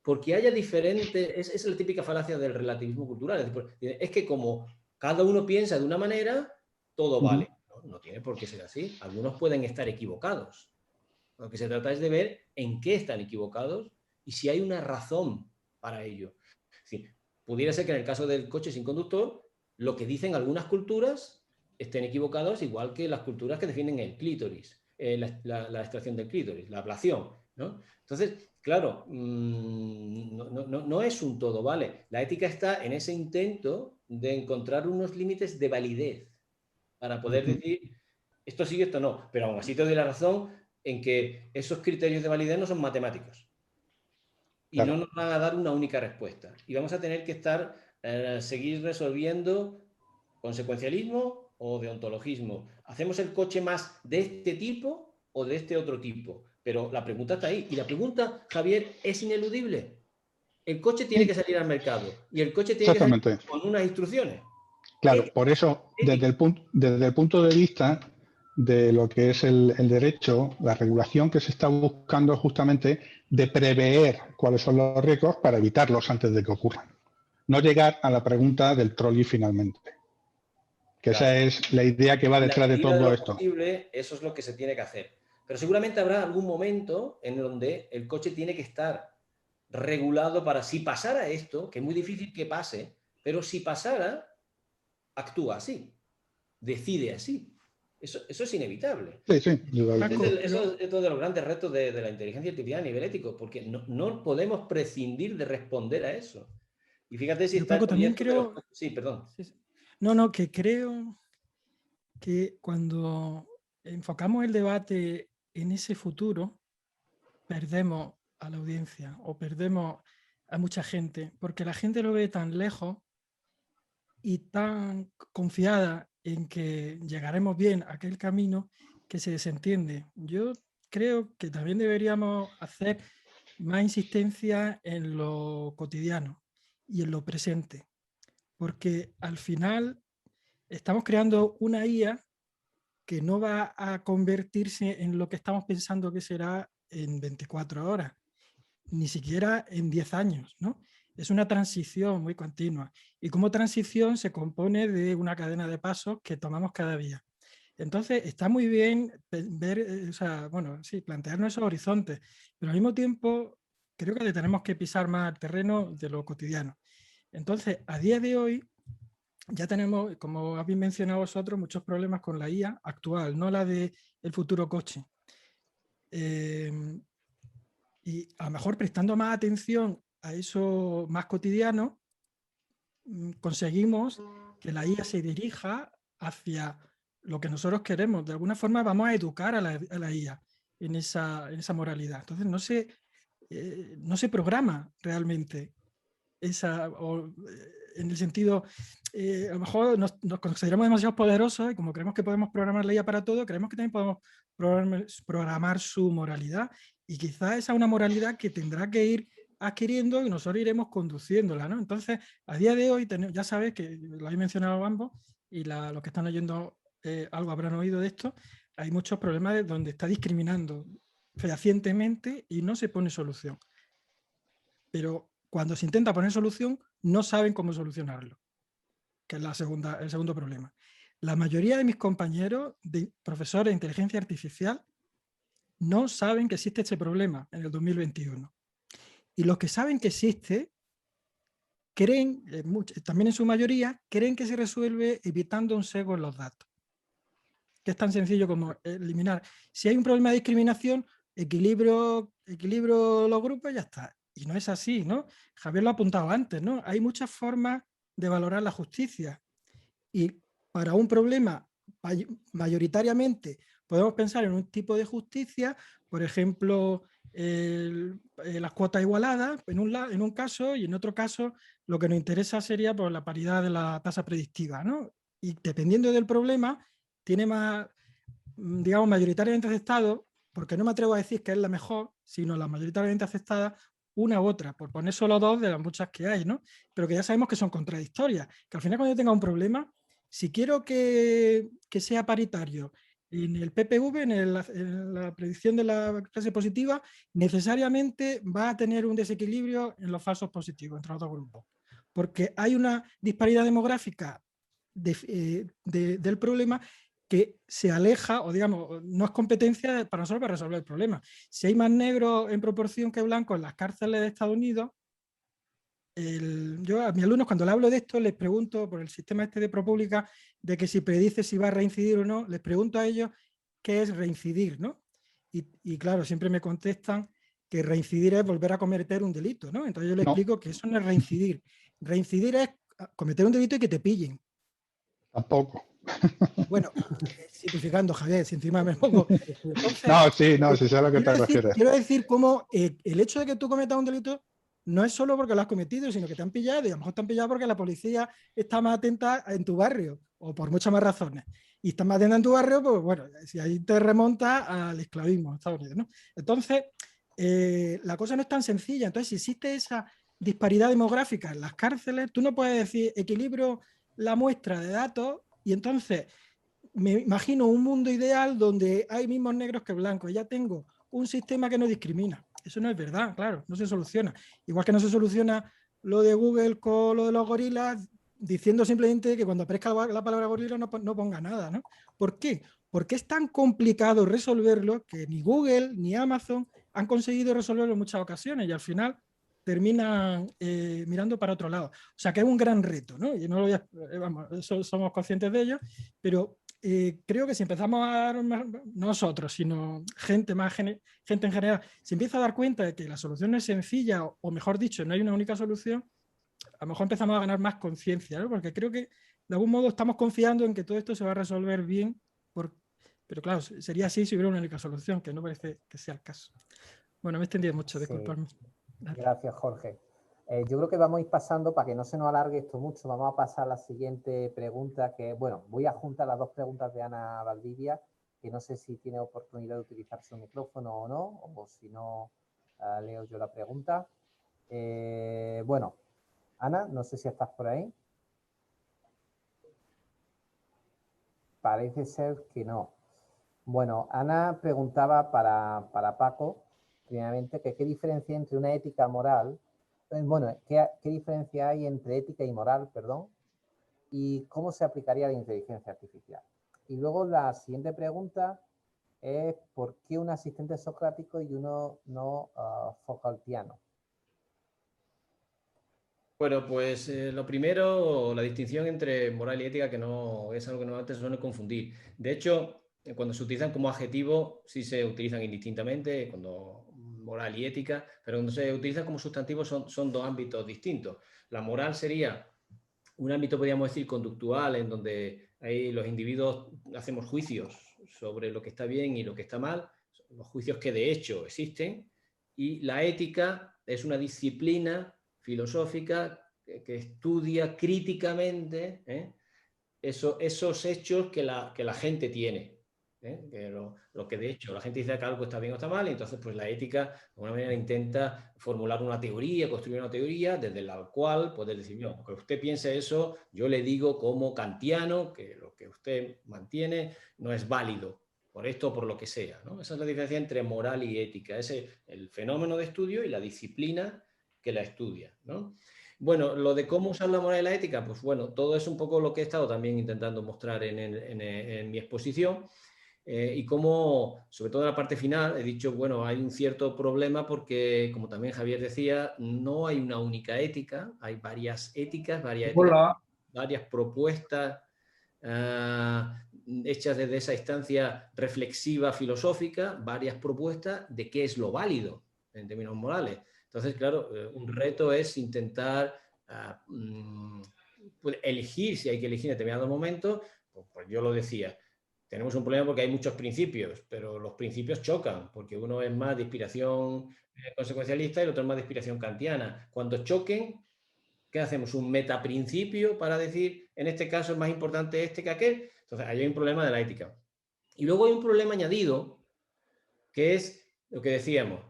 Speaker 4: Porque haya diferentes, es la típica falacia del relativismo cultural. Es que como cada uno piensa de una manera, todo vale. No tiene por qué ser así. Algunos pueden estar equivocados. Lo que se trata es de ver en qué están equivocados y si hay una razón para ello. Es decir, pudiera ser que en el caso del coche sin conductor, lo que dicen algunas culturas estén equivocados, igual que las culturas que defienden el clítoris, la extracción del clítoris, la ablación, ¿no? Entonces, claro, no es un todo, ¿vale? La ética está en ese intento de encontrar unos límites de validez para poder decir esto sí y esto no, pero aún así te doy la razón en que esos criterios de validez no son matemáticos y
Speaker 2: Claro.
Speaker 4: no nos van a dar una única respuesta y vamos a tener que seguir resolviendo consecuencialismo o deontologismo. ¿Hacemos el coche más de este tipo o de este otro tipo? Pero la pregunta está ahí y la pregunta, Javier, es ineludible. El coche tiene que salir al mercado y el coche tiene que salir con unas instrucciones.
Speaker 2: Claro, por eso, desde el punto de vista de lo que es el derecho, la regulación que se está buscando justamente de prever cuáles son los riesgos para evitarlos antes de que ocurran. No llegar a la pregunta del trolley finalmente. Que esa es la idea que va detrás de todo esto.
Speaker 4: Posible, eso es lo que se tiene que hacer. Pero seguramente habrá algún momento en donde el coche tiene que estar regulado para si pasara esto, que es muy difícil que pase, pero si pasara, actúa así, decide así. Eso es inevitable.
Speaker 2: Sí, sí.
Speaker 4: Eso es uno de los grandes retos de la inteligencia artificial a nivel ético, porque no podemos prescindir de responder a eso. Y fíjate si está...
Speaker 5: Paco, también creo...
Speaker 4: Sí, perdón.
Speaker 5: No, que creo que cuando enfocamos el debate en ese futuro, perdemos a la audiencia o perdemos a mucha gente, porque la gente lo ve tan lejos y tan confiada en que llegaremos bien a aquel camino que se desentiende. Yo creo que también deberíamos hacer más insistencia en lo cotidiano y en lo presente, porque al final estamos creando una IA que no va a convertirse en lo que estamos pensando que será en 24 horas, ni siquiera en 10 años, ¿no? Es una transición muy continua y como transición se compone de una cadena de pasos que tomamos cada día. Entonces está muy bien ver, plantearnos esos horizontes, pero al mismo tiempo creo que tenemos que pisar más el terreno de lo cotidiano. Entonces, a día de hoy ya tenemos, como habéis mencionado vosotros, muchos problemas con la IA actual, no la del futuro coche. Y a lo mejor prestando más atención a eso más cotidiano, conseguimos que la IA se dirija hacia lo que nosotros queremos. De alguna forma vamos a educar a la IA en esa moralidad. Entonces no se programa realmente en el sentido, a lo mejor nos consideramos demasiado poderosos y como creemos que podemos programar la IA para todo, creemos que también podemos programar su moralidad y quizás esa es una moralidad que tendrá que ir adquiriendo y nosotros iremos conduciéndola, ¿no? Entonces, a día de hoy, ya sabéis que lo habéis mencionado ambos y los que están oyendo algo habrán oído de esto, hay muchos problemas donde está discriminando fehacientemente y no se pone solución. Pero cuando se intenta poner solución, no saben cómo solucionarlo, que es el segundo problema. La mayoría de mis compañeros, profesores de inteligencia artificial, no saben que existe este problema en el 2021. Y los que saben que existe, creen, también en su mayoría, creen que se resuelve evitando un sesgo en los datos. Que es tan sencillo como eliminar. Si hay un problema de discriminación, equilibrio los grupos y ya está. Y no es así, ¿no? Javier lo ha apuntado antes, ¿no? Hay muchas formas de valorar la justicia. Y para un problema, mayoritariamente, podemos pensar en un tipo de justicia, por ejemplo, las cuotas igualadas en un caso, y en otro caso lo que nos interesa sería pues, la paridad de la tasa predictiva, ¿no? Y dependiendo del problema, tiene más, digamos, mayoritariamente aceptado, porque no me atrevo a decir que es la mejor, sino la mayoritariamente aceptada, una u otra, por poner solo dos de las muchas que hay, ¿no? Pero que ya sabemos que son contradictorias, que al final cuando yo tenga un problema, si quiero que sea paritario en el PPV, en la predicción de la clase positiva, necesariamente va a tener un desequilibrio en los falsos positivos entre los dos grupos. Porque hay una disparidad demográfica del problema que se aleja, o digamos, no es competencia para nosotros para resolver el problema. Si hay más negros en proporción que blancos en las cárceles de Estados Unidos, yo a mis alumnos cuando les hablo de esto les pregunto por el sistema este de ProPublica de que si predice si va a reincidir o no, les pregunto a ellos qué es reincidir, ¿no? Y claro, siempre me contestan que reincidir es volver a cometer un delito, ¿no? Entonces yo les explico que eso no es reincidir. Reincidir es cometer un delito y que te pillen.
Speaker 2: Tampoco.
Speaker 5: Bueno, simplificando, Javier, si encima me pongo... Entonces,
Speaker 2: no, si sé a lo que te refieres.
Speaker 5: Quiero decir cómo el hecho de que tú cometas un delito no es solo porque lo has cometido, sino que te han pillado, y a lo mejor te han pillado porque la policía está más atenta en tu barrio, o por muchas más razones. Y está más atenta en tu barrio, pues bueno, si ahí te remonta al esclavismo en Estados Unidos, ¿no? Entonces, la cosa no es tan sencilla. Entonces, si existe esa disparidad demográfica en las cárceles, tú no puedes decir equilibrio la muestra de datos y entonces me imagino un mundo ideal donde hay mismos negros que blancos. Ya tengo un sistema que no discrimina. Eso no es verdad, claro, no se soluciona. Igual que no se soluciona lo de Google con lo de los gorilas, diciendo simplemente que cuando aparezca la palabra gorila no ponga nada, ¿no? ¿Por qué? Porque es tan complicado resolverlo que ni Google ni Amazon han conseguido resolverlo en muchas ocasiones y al final terminan mirando para otro lado. O sea que es un gran reto, ¿no? Y no lo voy a, vamos, somos conscientes de ello, pero creo que si empezamos a dar más, no nosotros, sino gente en general, se empieza a dar cuenta de que la solución no es sencilla, o mejor dicho, no hay una única solución, a lo mejor empezamos a ganar más conciencia, ¿no? Porque creo que de algún modo estamos confiando en que todo esto se va a resolver bien, pero claro, sería así si hubiera una única solución, que no parece que sea el caso. Bueno, me he extendido mucho, disculpadme.
Speaker 6: Gracias, Jorge. Yo creo que vamos a ir pasando, para que no se nos alargue esto mucho, vamos a pasar a la siguiente pregunta, que bueno, voy a juntar las dos preguntas de Ana Valdivia, que no sé si tiene oportunidad de utilizar su micrófono o no, o si no, leo yo la pregunta. Bueno, Ana, no sé si estás por ahí. Parece ser que no. Bueno, Ana preguntaba para Paco, primeramente, que qué diferencia entre una ética moral, bueno, qué diferencia hay entre ética y moral, perdón, y cómo se aplicaría la inteligencia artificial. Y luego la siguiente pregunta es ¿por qué un asistente socrático y uno no Foucaultiano?
Speaker 4: Bueno, pues lo primero, la distinción entre moral y ética, que no es algo que normalmente se suele confundir. De hecho, cuando se utilizan como adjetivo, sí se utilizan indistintamente, cuando moral y ética, pero cuando se utilizan como sustantivo son dos ámbitos distintos. La moral sería un ámbito, podríamos decir, conductual, en donde ahí los individuos hacemos juicios sobre lo que está bien y lo que está mal, los juicios que de hecho existen, y la ética es una disciplina filosófica que estudia críticamente esos hechos que la gente tiene. Que lo que de hecho la gente dice que algo está bien o está mal, y entonces pues la ética de alguna manera intenta formular una teoría, construir una teoría desde la cual poder decir, no, aunque usted piense eso, yo le digo como kantiano que lo que usted mantiene no es válido, por esto o por lo que sea, ¿no? Esa es la diferencia entre moral y ética, es el fenómeno de estudio y la disciplina que la estudia, ¿no? Bueno, lo de cómo usar la moral y la ética, pues bueno, todo es un poco lo que he estado también intentando mostrar en mi exposición. Y cómo, sobre todo en la parte final, he dicho, bueno, hay un cierto problema porque, como también Javier decía, no hay una única ética, hay varias éticas, varias propuestas hechas desde esa instancia reflexiva, filosófica, varias propuestas de qué es lo válido en términos morales. Entonces, claro, un reto es intentar elegir, si hay que elegir en determinados momentos, pues yo lo decía, tenemos un problema porque hay muchos principios, pero los principios chocan, porque uno es más de inspiración consecuencialista y el otro es más de inspiración kantiana. Cuando choquen, ¿qué hacemos? Un metaprincipio para decir, en este caso es más importante este que aquel. Entonces, ahí hay un problema de la ética. Y luego hay un problema añadido, que es lo que decíamos,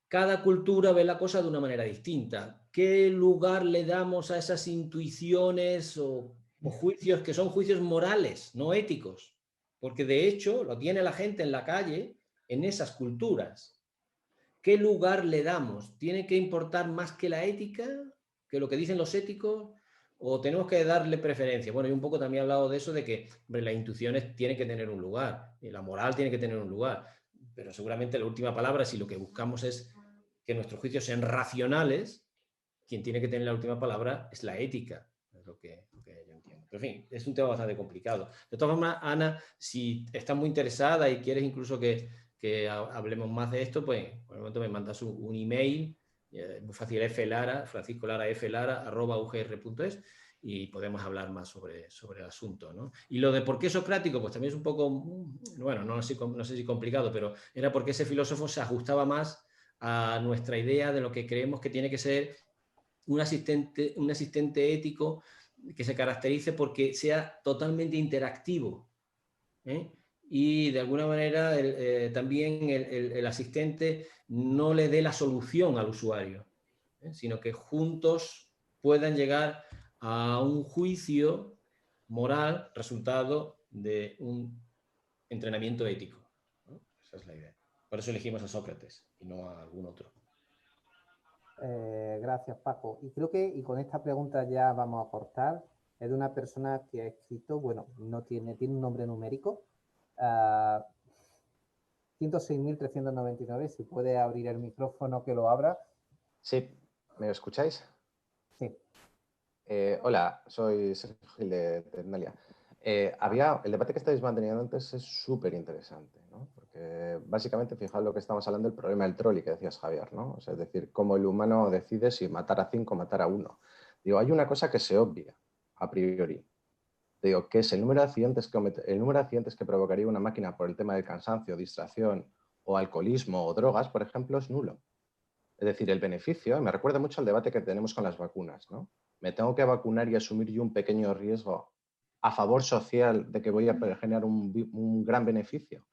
Speaker 4: cada cultura ve la cosa de una manera distinta. ¿Qué lugar le damos a esas intuiciones o o juicios que son juicios morales, no éticos, porque de hecho lo tiene la gente en la calle en esas culturas. ¿Qué lugar le damos? ¿Tiene que importar más que la ética, que lo que dicen los éticos? ¿O tenemos que darle preferencia? Bueno, yo un poco también he hablado de eso, de que hombre, las intuiciones tienen que tener un lugar, y la moral tiene que tener un lugar, pero seguramente la última palabra, si lo que buscamos es que nuestros juicios sean racionales, quien tiene que tener la última palabra es la ética, es lo que yo entiendo. Pero en fin, es un tema bastante complicado. De todas formas, Ana, si estás muy interesada y quieres incluso que hablemos más de esto, pues por el momento me mandas un email, muy fácil, franciscolara@ugr.es, y podemos hablar más sobre el asunto, ¿no? Y lo de por qué socrático, pues también es un poco, bueno, no sé si complicado, pero era porque ese filósofo se ajustaba más a nuestra idea de lo que creemos que tiene que ser un asistente ético, que se caracterice porque sea totalmente interactivo, ¿eh? Y de alguna manera también el asistente no le dé la solución al usuario, sino que juntos puedan llegar a un juicio moral resultado de un entrenamiento ético, ¿no? Esa es la idea. Por eso elegimos a Sócrates y no a algún otro.
Speaker 6: Gracias, Paco. Y creo que, y con esta pregunta ya vamos a cortar, es de una persona que ha escrito, bueno, no tiene un nombre numérico, 106.399, si puede abrir el micrófono que lo abra.
Speaker 9: Sí, ¿me escucháis?
Speaker 6: Sí.
Speaker 9: Hola, soy Sergio Gil de Ternalia. El debate que estáis manteniendo antes es súper interesante, ¿no? Porque básicamente, fijaos lo que estamos hablando, el problema del trolley que decías, Javier, ¿no? O sea, es decir, cómo el humano decide si matar a 5 o matar a 1. Digo, hay una cosa que se obvia a priori. Digo, que es el número de accidentes que provocaría una máquina por el tema del cansancio, distracción o alcoholismo o drogas, por ejemplo, es nulo. Es decir, el beneficio, me recuerda mucho al debate que tenemos con las vacunas, ¿no? Me tengo que vacunar y asumir yo un pequeño riesgo a favor social de que voy a generar un gran beneficio.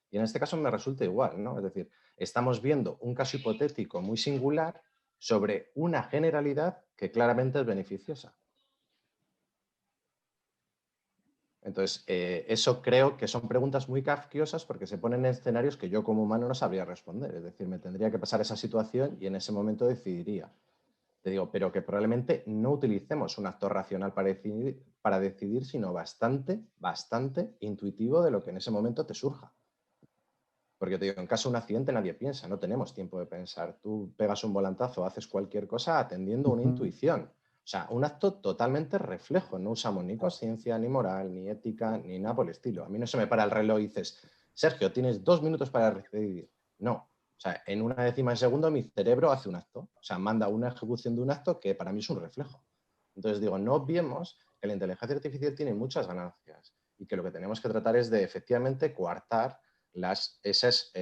Speaker 9: Y en este caso me resulta igual, ¿no? Es decir, estamos viendo un caso hipotético muy singular sobre una generalidad que claramente es beneficiosa. Entonces, eso creo que son preguntas muy kafkiosas porque se ponen en escenarios que yo como humano no sabría responder. Es decir, me tendría que pasar esa situación y en ese momento decidiría. Te digo, pero que probablemente no utilicemos un actor racional para decidir, sino bastante intuitivo de lo que en ese momento te surja. Porque te digo, en caso de un accidente nadie piensa, no tenemos tiempo de pensar. Tú pegas un volantazo, haces cualquier cosa atendiendo una intuición. O sea, un acto totalmente reflejo. No usamos ni conciencia, ni moral, ni ética, ni nada por el estilo. A mí no se me para el reloj y dices, Sergio, tienes 2 minutos para decidir. No. O sea, en una décima de segundo mi cerebro hace un acto. O sea, manda una ejecución de un acto que para mí es un reflejo. Entonces digo, no obviemos que la inteligencia artificial tiene muchas ganancias y que lo que tenemos que tratar es de efectivamente coartar esas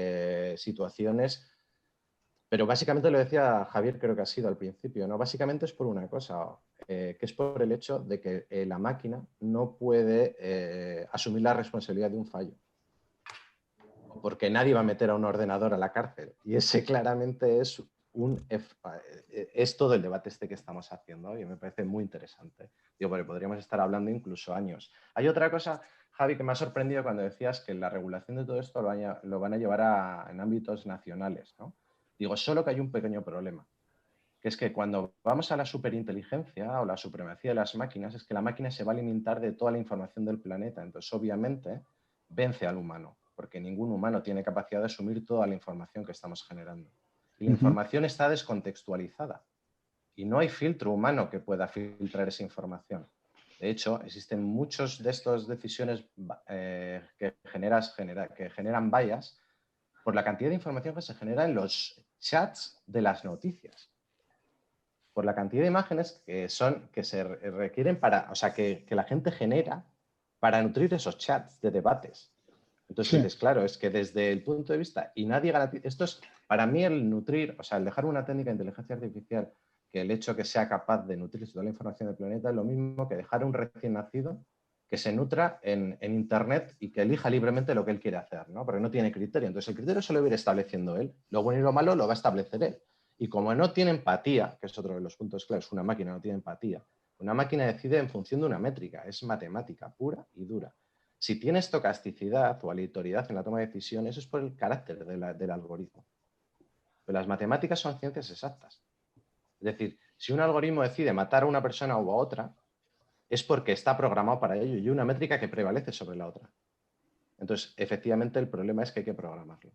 Speaker 9: situaciones. Pero básicamente lo decía Javier, creo que ha sido al principio, ¿no? Básicamente es por una cosa, que es por el hecho de que la máquina no puede asumir la responsabilidad de un fallo. Porque nadie va a meter a un ordenador a la cárcel. Y ese claramente es todo el debate este que estamos haciendo y me parece muy interesante. Digo, porque podríamos estar hablando incluso años. Hay otra cosa, Javi, que me ha sorprendido cuando decías que la regulación de todo esto lo van a llevar en ámbitos nacionales, ¿no? Digo, solo que hay un pequeño problema, que es que cuando vamos a la superinteligencia o la supremacía de las máquinas, es que la máquina se va a alimentar de toda la información del planeta. Entonces, obviamente, vence al humano, porque ningún humano tiene capacidad de asumir toda la información que estamos generando. Y la información está descontextualizada y no hay filtro humano que pueda filtrar esa información. De hecho, existen muchas de estas decisiones que generan bias por la cantidad de información que se genera en los chats de las noticias. Por la cantidad de imágenes que se requieren que la gente genera para nutrir esos chats de debates. Entonces dices, claro, es que desde el punto de vista, y nadie garantiza, esto es para mí el nutrir, o sea, el dejar una técnica de inteligencia artificial, que el hecho que sea capaz de nutrir toda la información del planeta es lo mismo que dejar a un recién nacido que se nutra en Internet y que elija libremente lo que él quiere hacer, ¿no? Porque no tiene criterio. Entonces el criterio se lo va a ir estableciendo él. Lo bueno y lo malo lo va a establecer él. Y como no tiene empatía, que es otro de los puntos claves, una máquina no tiene empatía, Una máquina decide en función de una métrica, es matemática pura y dura. Si tiene estocasticidad o aleatoriedad en la toma de decisión, eso es por el carácter del algoritmo. Pero las matemáticas son ciencias exactas. Es decir, si un algoritmo decide matar a una persona o a otra, es porque está programado para ello y hay una métrica que prevalece sobre la otra. Entonces, efectivamente, el problema es que hay que programarlo.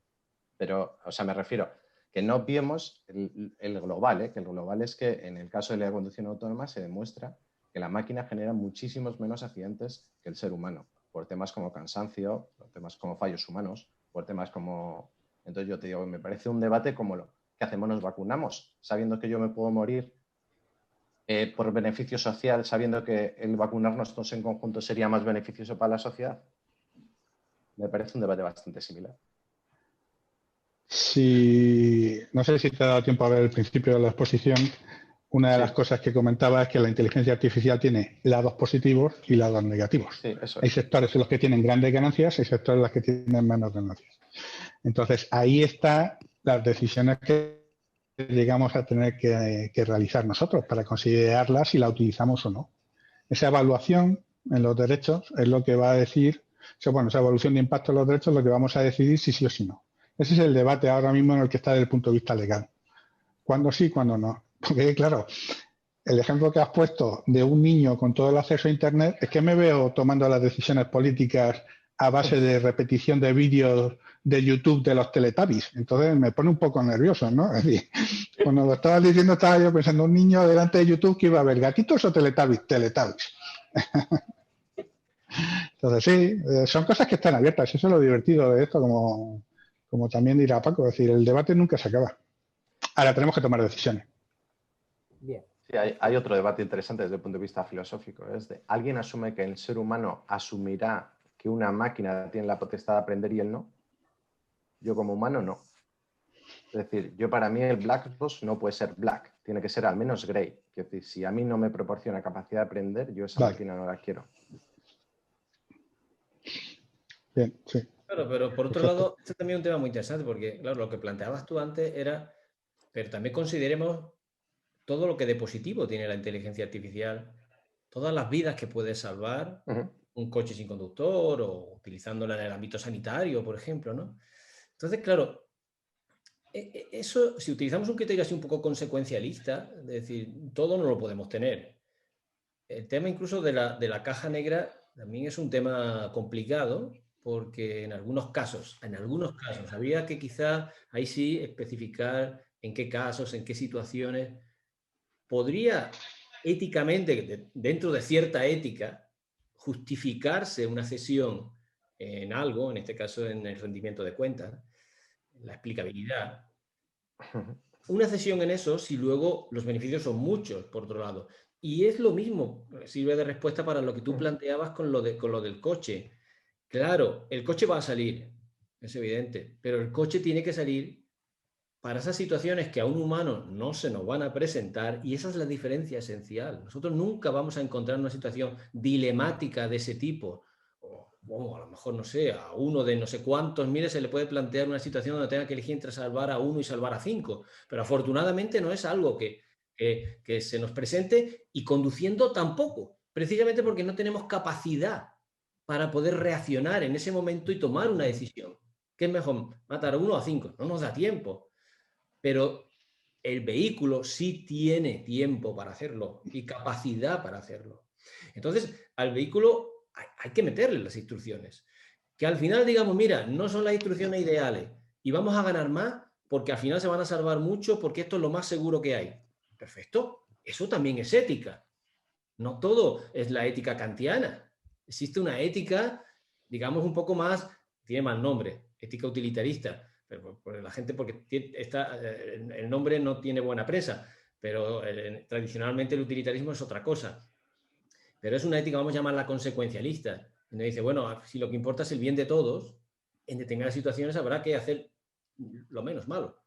Speaker 9: Pero, o sea, me refiero que no obviemos el global, que el global es que en el caso de la conducción autónoma se demuestra que la máquina genera muchísimos menos accidentes que el ser humano, por temas como cansancio, por temas como fallos humanos, por temas como... Entonces yo te digo, me parece un debate como lo que hacemos, nos vacunamos, sabiendo que yo me puedo morir por beneficio social, sabiendo que el vacunarnos todos en conjunto sería más beneficioso para la sociedad. Me parece un debate bastante similar.
Speaker 2: Sí, no sé si te ha dado tiempo a ver el principio de la exposición. Una de las cosas que comentaba es que la inteligencia artificial tiene lados positivos y lados negativos.
Speaker 9: Sí, eso es.
Speaker 2: Hay sectores en los que tienen grandes ganancias y sectores en los que tienen menos ganancias. Entonces, ahí están las decisiones que llegamos a tener que realizar nosotros para considerarlas si la utilizamos o no. Esa evaluación en los derechos es lo que va a decir, bueno, esa evaluación de impacto en los derechos es lo que vamos a decidir si sí o si no. Ese es el debate ahora mismo en el que está desde el punto de vista legal. ¿Cuándo sí, cuándo no? Porque, claro, el ejemplo que has puesto de un niño con todo el acceso a Internet, es que me veo tomando las decisiones políticas a base de repetición de vídeos de YouTube de los Teletubbies. Entonces me pone un poco nervioso, ¿no? Es decir, cuando lo estabas diciendo estaba yo pensando, un niño delante de YouTube que iba a ver gatitos o Teletubbies. Teletubbies. Entonces sí, son cosas que están abiertas. Eso es lo divertido de esto, como también dirá Paco. Es decir, el debate nunca se acaba. Ahora tenemos que tomar decisiones.
Speaker 6: Bien.
Speaker 9: Sí, hay otro debate interesante desde el punto de vista filosófico. ¿Alguien asume que el ser humano asumirá que una máquina tiene la potestad de aprender y él no? Yo como humano no. Es decir, para mí el black box no puede ser black, tiene que ser al menos grey. Es decir, si a mí no me proporciona capacidad de aprender, yo esa máquina no la quiero.
Speaker 2: Bien, sí.
Speaker 4: Claro, pero por otro lado, este es también un tema muy interesante porque, claro, lo que planteabas tú antes era, pero también consideremos todo lo que de positivo tiene la inteligencia artificial, todas las vidas que puede salvar, un coche sin conductor o utilizándola en el ámbito sanitario, por ejemplo, ¿no? Entonces, claro, eso, si utilizamos un criterio así un poco consecuencialista, es decir, todo no lo podemos tener. El tema incluso de la caja negra también es un tema complicado porque en algunos casos, habría que quizá ahí sí especificar en qué casos, en qué situaciones podría éticamente, dentro de cierta ética, justificarse una cesión en algo, en este caso en el rendimiento de cuentas, la explicabilidad. Una cesión en eso si luego los beneficios son muchos, por otro lado. Y es lo mismo, sirve de respuesta para lo que tú planteabas con lo del coche. Claro, el coche va a salir, es evidente, pero el coche tiene que salir para esas situaciones que a un humano no se nos van a presentar y esa es la diferencia esencial. Nosotros nunca vamos a encontrar una situación dilemática de ese tipo. O a lo mejor, no sé, a uno de no sé cuántos miles se le puede plantear una situación donde tenga que elegir entre salvar a uno y salvar a 5. Pero afortunadamente no es algo que se nos presente y conduciendo tampoco, precisamente porque no tenemos capacidad para poder reaccionar en ese momento y tomar una decisión. ¿Qué es mejor, matar a 1 o a 5? No nos da tiempo. Pero el vehículo sí tiene tiempo para hacerlo y capacidad para hacerlo. Entonces, al vehículo hay que meterle las instrucciones. Que al final digamos, mira, no son las instrucciones ideales y vamos a ganar más porque al final se van a salvar mucho porque esto es lo más seguro que hay. Perfecto. Eso también es ética. No todo es la ética kantiana. Existe una ética, digamos, un poco más, tiene más nombre, ética utilitarista. Pero por la gente, porque el nombre no tiene buena prensa, pero tradicionalmente el utilitarismo es otra cosa. Pero es una ética, vamos a llamarla consecuencialista, donde dice, bueno, si lo que importa es el bien de todos, en determinadas situaciones habrá que hacer lo menos malo.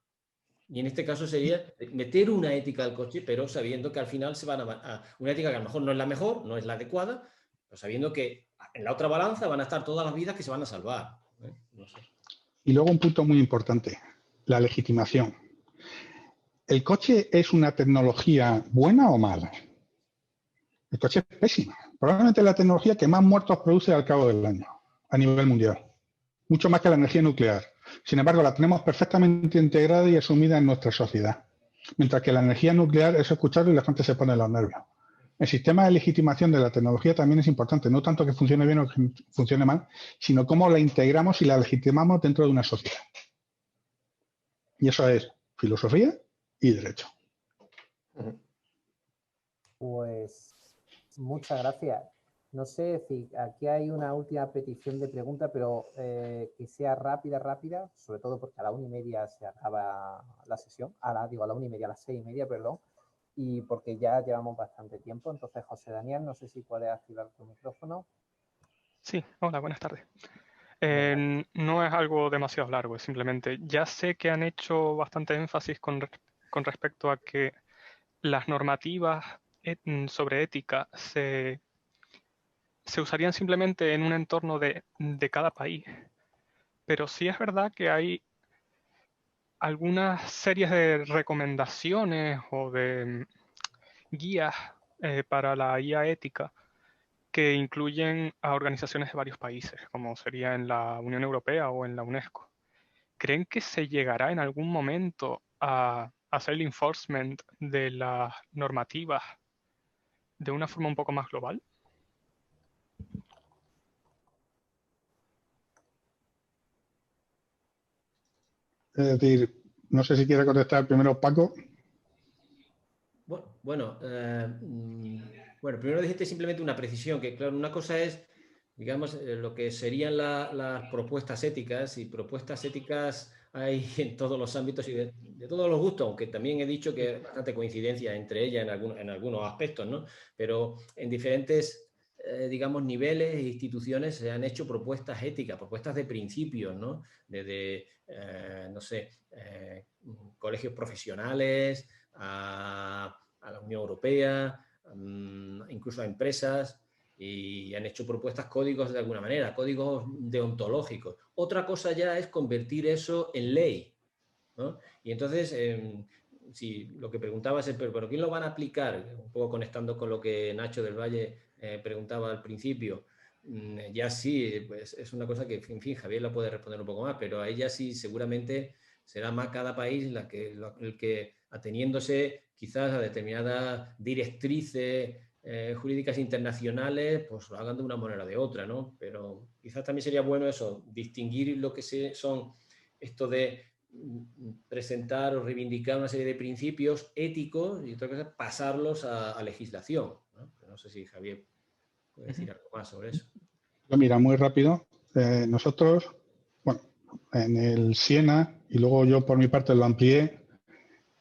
Speaker 4: Y en este caso sería meter una ética al coche, pero sabiendo que al final se van a una ética que a lo mejor no es la mejor, no es la adecuada, pero sabiendo que en la otra balanza van a estar todas las vidas que se van a salvar. No sé.
Speaker 2: Y luego un punto muy importante, la legitimación. ¿El coche es una tecnología buena o mala? El coche es pésimo. Probablemente la tecnología que más muertos produce al cabo del año, a nivel mundial. Mucho más que la energía nuclear. Sin embargo, la tenemos perfectamente integrada y asumida en nuestra sociedad. Mientras que la energía nuclear es escucharlo y la gente se pone los nervios. El sistema de legitimación de la tecnología también es importante. No tanto que funcione bien o que funcione mal, sino cómo la integramos y la legitimamos dentro de una sociedad. Y eso es filosofía y derecho.
Speaker 6: Pues muchas gracias. No sé si aquí hay una última petición de pregunta, pero que sea rápida, sobre todo porque a la 1:30 se acaba la sesión. A la 1:30, a las 6:30, perdón. Y porque ya llevamos bastante tiempo. Entonces, José Daniel, no sé si puedes activar tu micrófono.
Speaker 10: Sí, hola, buenas tardes. No es algo demasiado largo, es simplemente, ya sé que han hecho bastante énfasis con respecto a que las normativas sobre ética se usarían simplemente en un entorno de cada país. Pero sí es verdad que hay algunas series de recomendaciones o de guías para la IA ética que incluyen a organizaciones de varios países, como sería en la Unión Europea o en la UNESCO. ¿Creen que se llegará en algún momento a hacer el enforcement de las normativas de una forma un poco más global?
Speaker 2: Es decir, no sé si quiere contestar primero Paco.
Speaker 4: Bueno, primero dijiste simplemente una precisión, que claro, una cosa es, digamos, lo que serían las propuestas éticas, y propuestas éticas hay en todos los ámbitos y de todos los gustos, aunque también he dicho que hay bastante coincidencia entre ellas en algunos aspectos, ¿no? Pero en diferentes, digamos, niveles e instituciones se han hecho propuestas éticas, propuestas de principios, ¿no? Desde, no sé, colegios profesionales, a la Unión Europea, incluso a empresas, y han hecho propuestas, códigos de alguna manera, códigos deontológicos. Otra cosa ya es convertir eso en ley, ¿no? Y entonces, si lo que preguntabas es, pero ¿quién lo van a aplicar? Un poco conectando con lo que Nacho del Valle preguntaba al principio. Ya sí, pues es una cosa que, en fin, Javier la puede responder un poco más, pero a ella sí seguramente será más cada país el que, ateniéndose quizás a determinadas directrices jurídicas internacionales, pues lo hagan de una manera o de otra, ¿no? Pero quizás también sería bueno eso, distinguir lo que son esto de presentar o reivindicar una serie de principios éticos y otra cosa pasarlos a legislación, ¿no? No sé si Javier puede decir algo más sobre eso.
Speaker 2: Mira, muy rápido. Nosotros, bueno, en el Siena, y luego yo por mi parte lo amplié,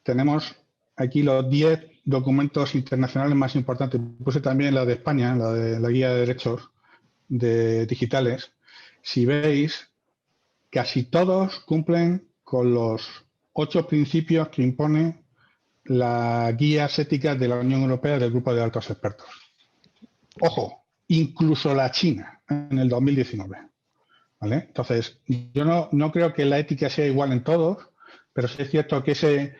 Speaker 2: tenemos aquí los 10 documentos internacionales más importantes. Puse también la de España, la de la Guía de Derechos digitales. Si veis, casi todos cumplen con los 8 principios que impone las guías éticas de la Unión Europea del Grupo de Altos Expertos. Ojo, incluso la China en el 2019. ¿Vale? Entonces, yo no creo que la ética sea igual en todos, pero sí es cierto que ese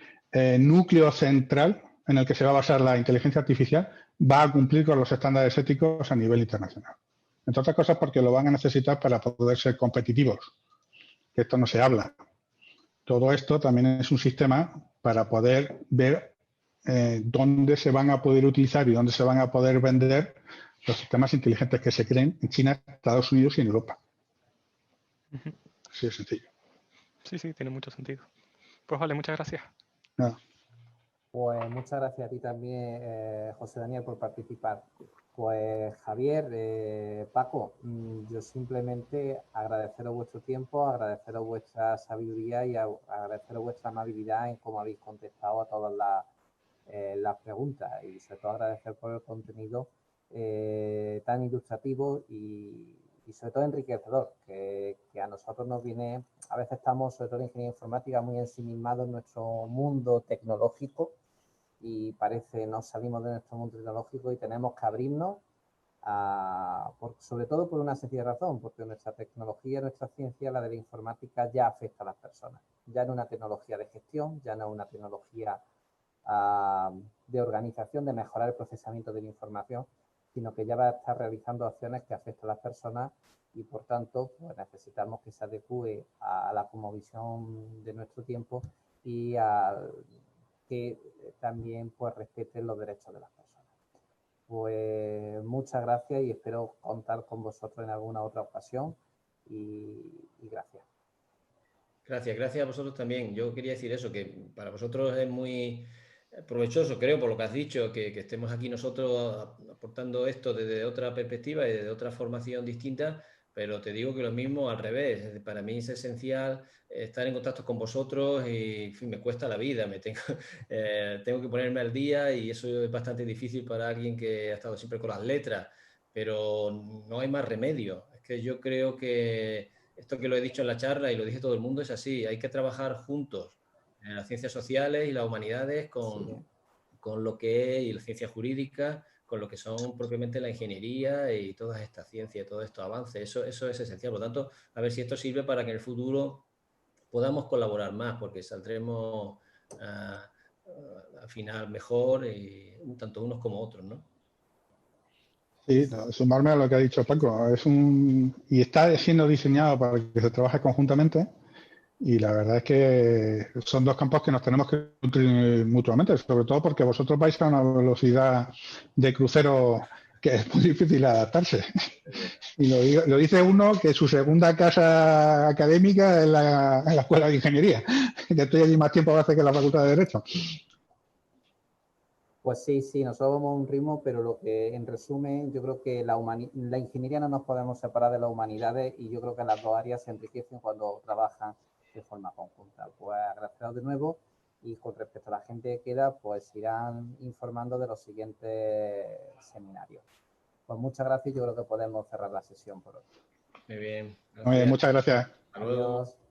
Speaker 2: núcleo central en el que se va a basar la inteligencia artificial va a cumplir con los estándares éticos a nivel internacional. Entre otras cosas porque lo van a necesitar para poder ser competitivos, que esto no se habla. Todo esto también es un sistema para poder ver dónde se van a poder utilizar y dónde se van a poder vender los sistemas inteligentes que se creen en China, Estados Unidos y en Europa. Sí, es sencillo.
Speaker 10: Sí, tiene mucho sentido. Pues vale, muchas gracias.
Speaker 2: Nada.
Speaker 6: Pues muchas gracias a ti también, José Daniel, por participar. Pues Javier, Paco, yo simplemente agradeceros vuestro tiempo, agradeceros vuestra sabiduría y agradeceros vuestra amabilidad en cómo habéis contestado a todas las preguntas, y sobre todo agradecer por el contenido tan ilustrativo y sobre todo enriquecedor, que a nosotros nos viene, a veces estamos, sobre todo en ingeniería informática, muy ensimismados en nuestro mundo tecnológico, y parece no salimos de nuestro mundo tecnológico y tenemos que abrirnos, sobre todo por una sencilla razón, porque nuestra tecnología, nuestra ciencia, la de la informática, ya afecta a las personas. Ya no es una tecnología de gestión, ya no es una tecnología de organización, de mejorar el procesamiento de la información, sino que ya va a estar realizando acciones que afectan a las personas y, por tanto, pues necesitamos que se adecue a la cosmovisión de nuestro tiempo y que también pues respeten los derechos de las personas. Pues muchas gracias y espero contar con vosotros en alguna otra ocasión y gracias.
Speaker 4: Gracias a vosotros también. Yo quería decir eso, que para vosotros es muy provechoso, creo, por lo que has dicho, que estemos aquí nosotros aportando esto desde otra perspectiva y desde otra formación distinta, pero te digo que lo mismo al revés. Para mí es esencial estar en contacto con vosotros y, en fin, me cuesta la vida, tengo que ponerme al día y eso es bastante difícil para alguien que ha estado siempre con las letras, pero no hay más remedio. Es que yo creo que esto que lo he dicho en la charla y lo dice todo el mundo es así, hay que trabajar juntos en las ciencias sociales y las humanidades con lo que es, y las ciencias jurídicas, con lo que son propiamente la ingeniería y todas estas ciencias, todos estos avances. Eso es esencial. Por lo tanto, a ver si esto sirve para que en el futuro podamos colaborar más, porque saldremos al final mejor, tanto unos como otros, ¿no?
Speaker 2: Sí, sumarme a lo que ha dicho Paco. Y está siendo diseñado para que se trabaje conjuntamente. Y la verdad es que son dos campos que nos tenemos que nutrir mutuamente, sobre todo porque vosotros vais a una velocidad de crucero que es muy difícil adaptarse. Y lo dice uno que su segunda casa académica es la Escuela de Ingeniería, que estoy allí más tiempo hace que en la Facultad de Derecho.
Speaker 6: Pues sí, nosotros vamos a un ritmo, pero lo que, en resumen, yo creo que la ingeniería no nos podemos separar de las humanidades y yo creo que las dos áreas se enriquecen cuando trabajan de forma conjunta. Pues agradeceros de nuevo y con respecto a la gente que queda, pues irán informando de los siguientes seminarios. Pues muchas gracias, yo creo que podemos cerrar la sesión por hoy.
Speaker 4: Muy bien.
Speaker 2: Muy bien, muchas gracias.
Speaker 4: Hasta luego.
Speaker 6: Adiós.